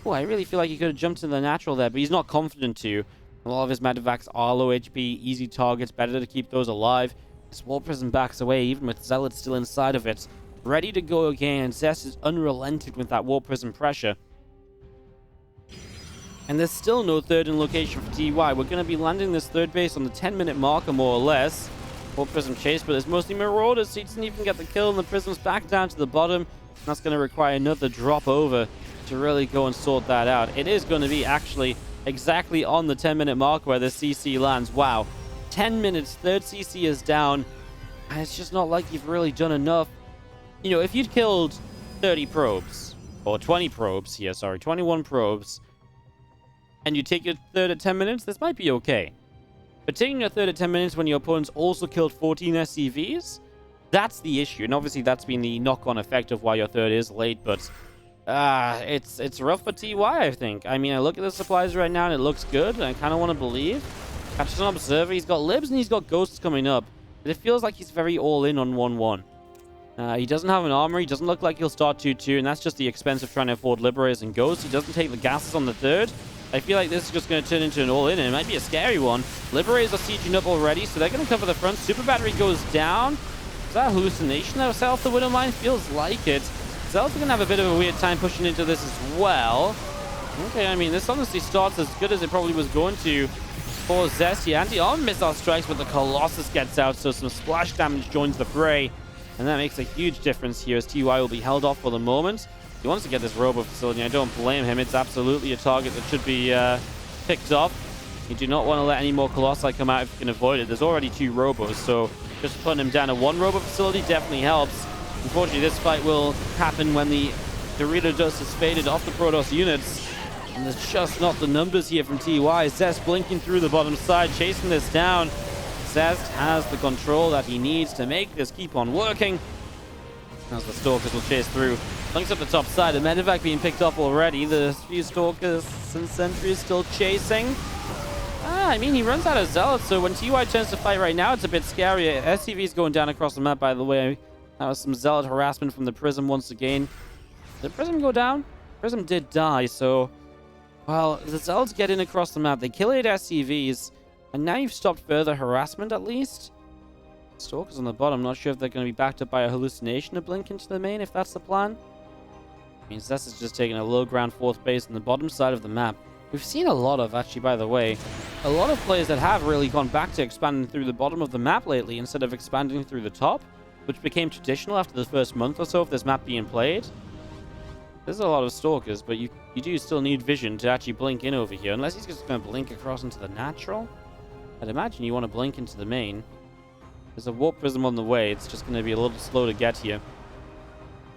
Oh, I really feel like he could have jumped into the natural there, but he's not confident to. A lot of his medevacs are low HP, easy targets, better to keep those alive. This Wall Prism backs away, even with Zealots still inside of it. Ready to go again. Zest is unrelenting with that Wall Prism pressure. And there's still no third in location for TY. We're going to be landing this third base on the 10-minute marker, more or less. Wall Prism chase, but there's mostly Marauders, so he doesn't even get the kill, and the Prism's back down to the bottom. That's going to require another drop over to really go and sort that out. It is going to be actually exactly on the 10-minute mark where the CC lands. Wow. 10 minutes, third CC is down, and it's just not like you've really done enough. If you'd killed 30 probes, or 20 probes here, sorry, 21 probes, and you take your third at 10 minutes, this might be okay. But taking your third at 10 minutes when your opponent's also killed 14 SCVs, that's the issue. And obviously that's been the knock-on effect of why your third is late, but it's rough for TY, I think. I mean, I look at the supplies right now and it looks good, and I kind of want to believe. Catches an observer, he's got libs and he's got ghosts coming up. But it feels like he's very all-in on 1-1. He doesn't have an armor, he doesn't look like he'll start 2-2, and that's just the expense of trying to afford Liberators and Ghosts. He doesn't take the gases on the third. I feel like this is just going to turn into an all-in, and it might be a scary one. Liberators are sieging up already, so they're going to cover the front. Super Battery goes down. Is that a hallucination that was off the Widow Mine? Feels like it. Zealots are going to have a bit of a weird time pushing into this as well. Okay, I mean, this honestly starts as good as it probably was going to for Zest. The anti-armor missile strikes, but the Colossus gets out, so some splash damage joins the fray. And that makes a huge difference here as TY will be held off for the moment. He wants to get this robo facility. I don't blame him. It's absolutely a target that should be picked off. You do not want to let any more Colossi come out if you can avoid it. There's already 2 robos, so just putting him down to 1 robo facility definitely helps. Unfortunately, this fight will happen when the Dorito dust is faded off the Protoss units. And there's just not the numbers here from TY. Zest blinking through the bottom side, chasing this down. Zest has the control that he needs to make this keep on working. As the Stalkers will chase through. Links up the top side. The medevac being picked up already. The few Stalkers and Sentries still chasing. I mean, he runs out of Zealots, so when TY turns to fight right now, it's a bit scary. SCV's going down across the map, by the way. That was some Zealot harassment from the Prism once again. Did Prism go down? Prism did die, so... Well, the Zealots get in across the map. They kill 8 SCVs. And now you've stopped further harassment, at least. Stalkers on the bottom. Not sure if they're going to be backed up by a hallucination to blink into the main, if that's the plan. I mean, Zest is just taking a low ground 4th base on the bottom side of the map. We've seen a lot of, actually, by the way, a lot of players that have really gone back to expanding through the bottom of the map lately instead of expanding through the top, which became traditional after the first month or so of this map being played. There's a lot of Stalkers, but you do still need vision to actually blink in over here, unless he's just going to blink across into the natural. I'd imagine you want to blink into the main. There's a Warp Prism on the way. It's just going to be a little slow to get here.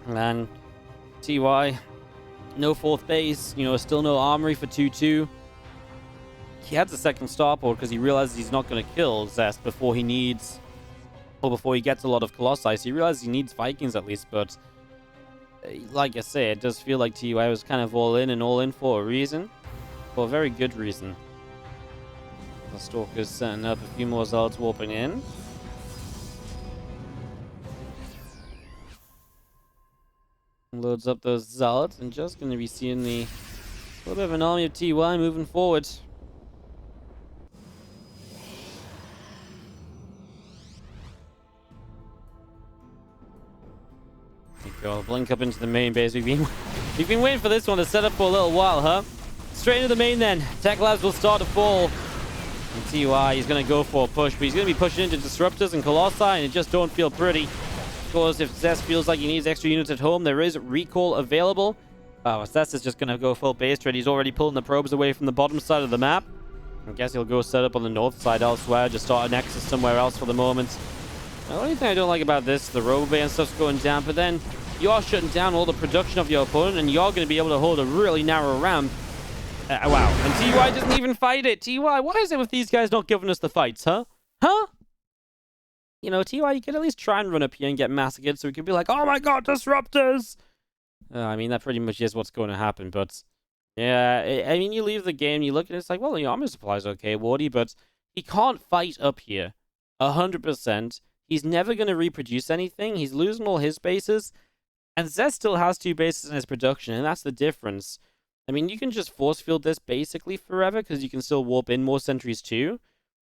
And TY, no 4th base. Still no armory for 2-2. He has a second starport because he realizes he's not going to kill Zest before he needs... Or before he gets a lot of Colossi. So he realizes he needs Vikings at least, but... Like I say, it does feel like TY was kind of all in for a reason. For a very good reason. The Stalker's setting up a few more Zealots warping in. Loads up those Zealots and just going to be seeing the little bit of an army of TY moving forward. Go, blink up into the main base. We've been waiting for this one to set up for a little while, huh? Straight into the main then. Tech Labs will start to fall. And TY, he's going to go for a push, but he's going to be pushing into Disruptors and Colossi, and it just don't feel pretty. Of course, if Zest feels like he needs extra units at home, there is recall available. Zest is just going to go full base trade. He's already pulling the probes away from the bottom side of the map. I guess he'll go set up on the north side elsewhere, just start a nexus somewhere else for the moment. The only thing I don't like about this, the Robo Bay and stuff's going down, but then you are shutting down all the production of your opponent, and you're going to be able to hold a really narrow ramp. Wow. And TY doesn't even fight it. TY, why is it with these guys not giving us the fights, huh? Huh? You know, TY, you could at least try and run up here and get massacred so we could be like, oh my god, Disruptors! I mean, that pretty much is what's going to happen, but... Yeah, I mean, you leave the game, you look at it, it's like, well, the armor supply's okay, Wardy, but he can't fight up here. 100%. He's never going to reproduce anything. He's losing all his bases. And Zest still has 2 bases in his production, and that's the difference. I mean, you can just force field this basically forever, because you can still warp in more sentries too.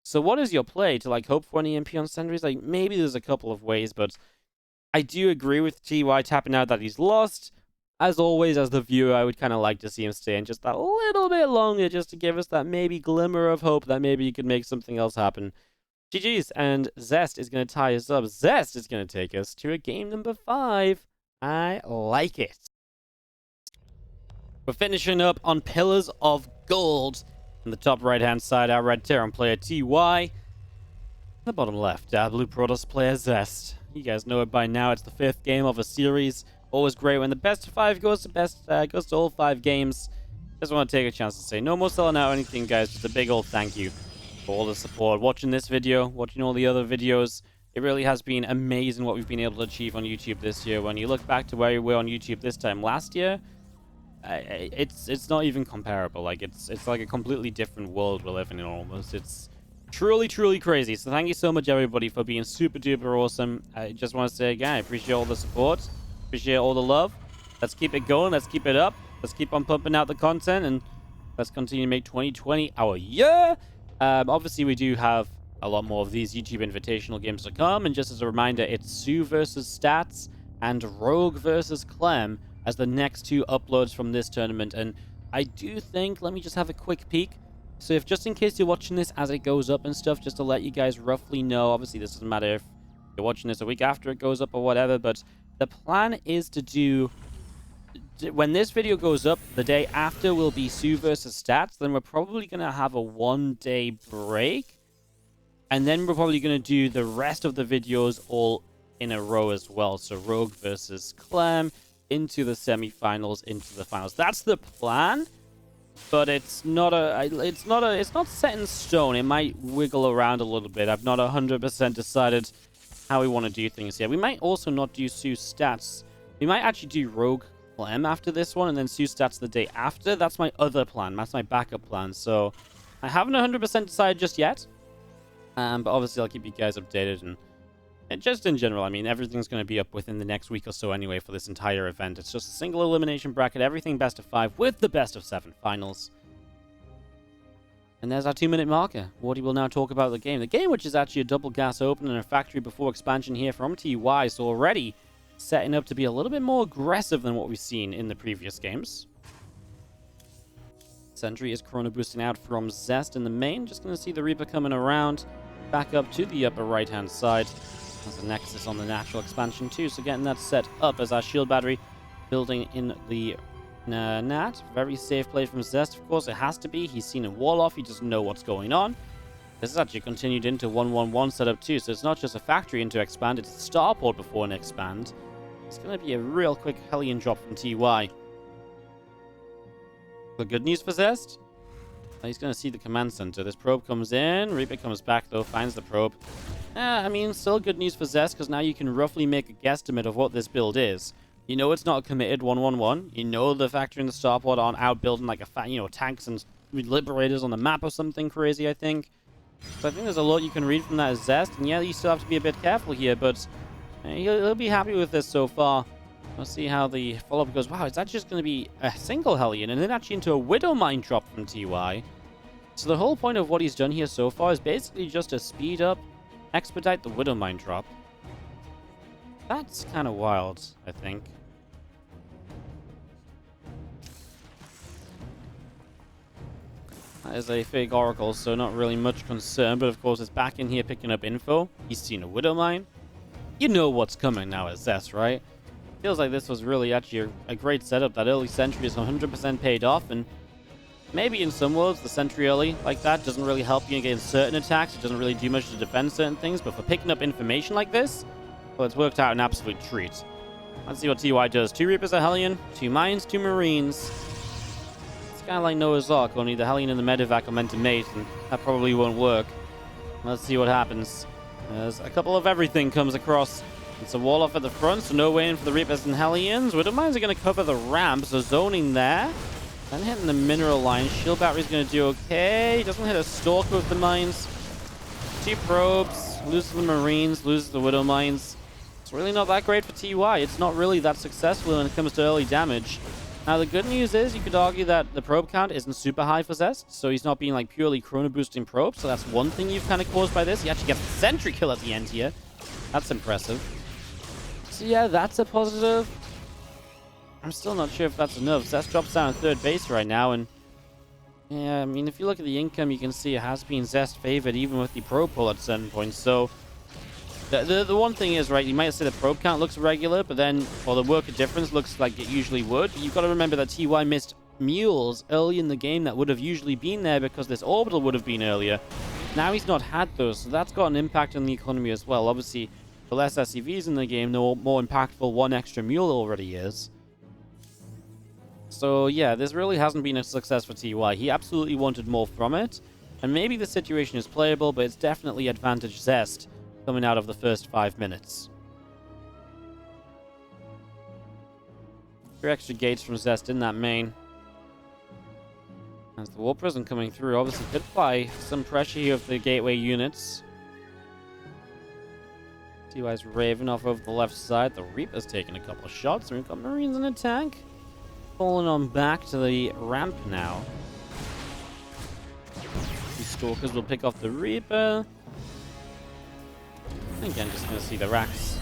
So what is your play? To, like, hope for an EMP on sentries? Like, maybe there's a couple of ways, but I do agree with TY tapping out that he's lost. As always, as the viewer, I would kind of like to see him stay in just that little bit longer, just to give us that maybe glimmer of hope that maybe he could make something else happen. GG's, and Zest is going to tie us up. Zest is going to take us to a game number 5. I like it. We're finishing up on Pillars of Gold. On the top right-hand side, our Red Terran player TY. The bottom left, our Blue Protoss player Zest. You guys know it by now. It's the 5th game of a series. Always great when the best of 5 goes to all 5 games. Just want to take a chance to say no more selling out or anything, guys. Just a big old thank you for all the support. Watching this video, watching all the other videos. It really has been amazing what we've been able to achieve on YouTube this year. When you look back to where we were on YouTube this time last year, it's not even comparable. Like it's like a completely different world we're living in almost. It's truly crazy. So thank you so much everybody for being super duper awesome. I just want to say again, I appreciate all the support, appreciate all the love. Let's keep it going. Let's keep it up. Let's keep on pumping out the content, and let's continue to make 2020 our year. Obviously we do have a lot more of these YouTube Invitational games to come, and just as a reminder, it's Sue versus Stats and Rogue versus Clem as the next 2 uploads from this tournament. And I do think, let me just have a quick peek. So if just in case you're watching this as it goes up and stuff, just to let you guys roughly know, obviously this doesn't matter if you're watching this a week after it goes up or whatever, but the plan is to do, when this video goes up, the day after will be Sue versus Stats. Then we're probably going to have a 1-day break. And then we're probably going to do the rest of the videos all in a row as well. So Rogue versus Clem, into the semifinals, into the finals. That's the plan, but it's not set in stone. It might wiggle around a little bit. I've not 100% decided how we want to do things here. We might also not do Sue Stats. We might actually do Rogue Clem after this one, and then Sue Stats the day after. That's my other plan. That's my backup plan. So I haven't 100% decided just yet. But obviously I'll keep you guys updated, and just in general, I mean, everything's going to be up within the next week or so anyway for this entire event. It's just a single elimination bracket, everything best of 5 with the best of 7 finals. And there's our 2-minute marker. Wardy will now talk about the game. The game, which is actually a double gas open and a factory before expansion here from TY, so already setting up to be a little bit more aggressive than what we've seen in the previous games. Sentry is chrono boosting out from Zest in the main. Just going to see the Reaper coming around back up to the upper right-hand side. There's a Nexus on the natural expansion too, so getting that set up as our shield battery building in the Nat. Very safe play from Zest, of course. It has to be. He's seen a wall off. He doesn't know what's going on. This is actually continued into 1-1-1 setup too, so it's not just a factory into expand, it's a starport before an expand. It's going to be a real quick Hellion drop from TY. The good news for Zest? He's going to see the command center. This probe comes in. Reaper comes back, though, finds the probe. I mean, still good news for Zest, because now you can roughly make a guesstimate of what this build is. You know it's not a committed 1-1-1. You know the factory and the starport aren't out building like tanks and liberators on the map or something crazy, I think. So I think there's a lot you can read from that as Zest. And yeah, you still have to be a bit careful here, but he'll be happy with this so far. We'll see how the follow-up goes. Wow, it's actually just going to be a single Hellion, and then actually into a Widow Mine drop from TY. So the whole point of what he's done here so far is basically just to speed up, expedite the Widow Mine drop. That's kind of wild, I think. That is a fake oracle, so not really much concern. But of course, it's back in here picking up info. He's seen a widow mine. You know what's coming now at Zest, right? Feels like this was really actually a great setup. That early sentry is 100% paid off, and maybe in some worlds, the sentry early like that doesn't really help you against certain attacks. It doesn't really do much to defend certain things, but for picking up information like this, well, it's worked out an absolute treat. Let's see what TY does. 2 Reapers, a Hellion, 2 Mines, 2 Marines. It's kind of like Noah's Ark, only the Hellion and the Medevac are meant to mate, and that probably won't work. Let's see what happens. There's a couple of everything comes across. It's a wall off at the front, so no way in for the Reapers and Hellions. Widow Mines are going to cover the ramp, so zoning there. Then hitting the mineral line. Shield battery's going to do okay. Doesn't hit a Stalker with the mines. 2 probes. Loses the Marines. Loses the Widow Mines. It's really not that great for TY. It's not really that successful when it comes to early damage. Now, the good news is you could argue that the probe count isn't super high for Zest, so he's not being like purely chrono boosting probes, so that's one thing you've kind of caused by this. He actually gets the sentry kill at the end here. That's impressive. So yeah, that's a positive. I'm still not sure if that's enough. Zest drops down at 3rd base right now, and yeah, I mean, if you look at the income, you can see it has been Zest favored even with the probe pull at certain points. So the one thing is, right, you might say the probe count looks regular, but then, or the worker difference looks like it usually would. You've got to remember that TY missed mules early in the game that would have usually been there because this orbital would have been earlier. Now he's not had those, so that's got an impact on the economy as well. Obviously, the less SCVs in the game, the more impactful one extra mule already is. So yeah, this really hasn't been a success for TY. He absolutely wanted more from it, and maybe the situation is playable, but it's definitely advantage Zest coming out of the first 5 minutes. 3 extra gates from Zest in that main. As the War Prison coming through, obviously could apply some pressure here with the gateway units. TY's Raven off over the left side. The Reaper's taking a couple of shots. We've got Marines in attack. Falling on back to the ramp now. These Stalkers will pick off the Reaper. Again, just going to see the racks.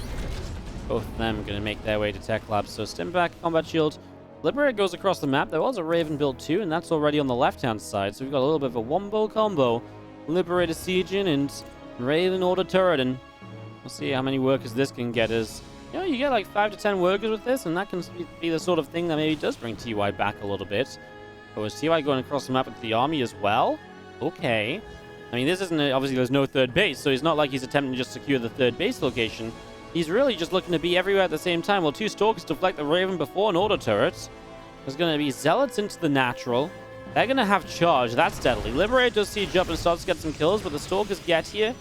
Both of them going to make their way to Tech Lab. So Stimback, Combat Shield. Liberator goes across the map. There was a Raven build too, and that's already on the left-hand side. So we've got a little bit of a wombo combo. Liberator sieging and Raven Order Turret, and we'll see how many workers this can get. As you know, you get like 5 to 10 workers with this, and that can be the sort of thing that maybe does bring TY back a little bit. But was TY going across the map with the army as well? Okay. I mean, this isn't obviously there's no 3rd base, so it's not like he's attempting to just secure the 3rd base location. He's really just looking to be everywhere at the same time. Well, 2 Stalkers deflect the Raven before an Order Turret. There's going to be Zealots into the natural. They're going to have charge. That's deadly. Liberator does siege up and starts to get some kills, but the Stalkers get here.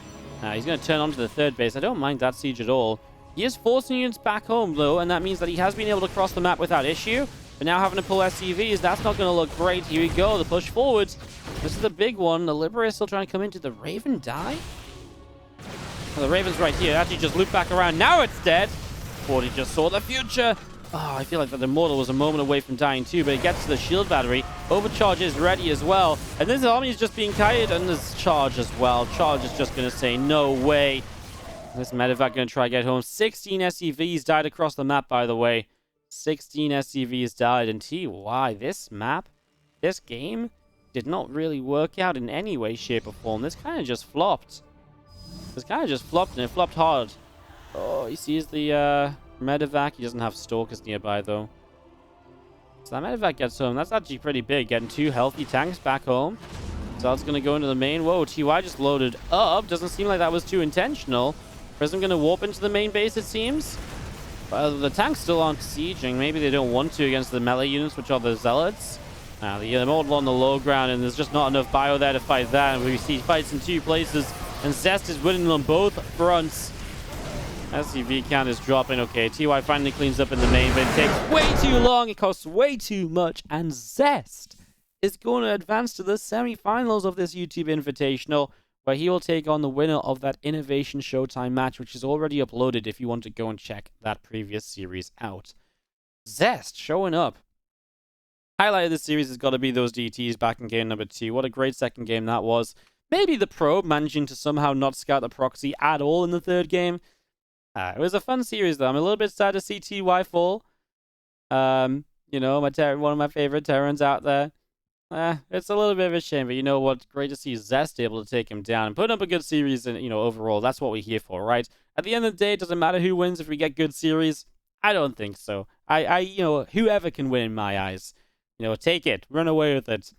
He's going to turn onto the 3rd base. I don't mind that siege at all. He is forcing units back home, though, and that means that he has been able to cross the map without issue. But now having to pull SCVs, that's not going to look great. Here we go. The push forwards. This is the big one. The Liberator still trying to come into the Raven die. Well, the Raven's right here. Actually just looped back around. Now it's dead. 40 just saw the future. Oh, I feel like that Immortal was a moment away from dying too, but it gets to the shield battery. Overcharge is ready as well. And this army is just being kited, and there's charge as well. Charge is just going to say, no way. This Medevac going to try to get home. 16 SCVs died across the map, by the way. 16 SCVs died. And TY, this map, this game, did not really work out in any way, shape, or form. This kind of just flopped. This kind of just flopped, and it flopped hard. Oh, he sees the Medevac. He doesn't have Stalkers nearby, though. So that Medevac gets home. That's actually pretty big. Getting 2 healthy tanks back home. So that's going to go into the main. Whoa, TY just loaded up. Doesn't seem like that was too intentional. Prism going to warp into the main base, it seems. The tanks still aren't sieging. Maybe they don't want to against the melee units, which are the Zealots. The Immortal on the low ground, and there's just not enough bio there to fight that. And we see fights in 2 places, and Zest is winning on both fronts. SCV count is dropping. Okay, TY finally cleans up in the main, but it takes way too long. It costs way too much, and Zest is going to advance to the semi-finals of this YouTube Invitational, where he will take on the winner of that Innovation Showtime match, which is already uploaded if you want to go and check that previous series out. Zest showing up. Highlight of this series has got to be those DTs back in game number 2. What a great second game that was. Maybe the probe managing to somehow not scout the proxy at all in the 3rd game. It was a fun series, though. I'm a little bit sad to see TY fall. You know, one of my favorite Terrans out there. It's a little bit of a shame, but you know what? Great to see Zest able to take him down and put up a good series. And overall, that's what we're here for, right? At the end of the day, it doesn't matter who wins if we get good series. I don't think so. Whoever can win in my eyes, take it, run away with it.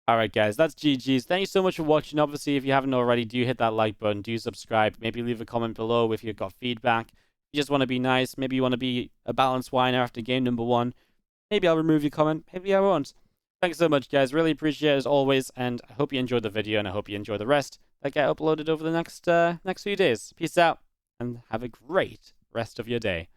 All right, guys, that's GG's. Thank you so much for watching. Obviously, if you haven't already, do hit that like button, do subscribe. Maybe leave a comment below if you've got feedback. If you just want to be nice, maybe you want to be a balanced whiner after game number 1. Maybe I'll remove your comment. Maybe I won't. Thanks so much, guys. Really appreciate it as always, and I hope you enjoyed the video, and I hope you enjoy the rest that get uploaded over the next few days. Peace out, and have a great rest of your day.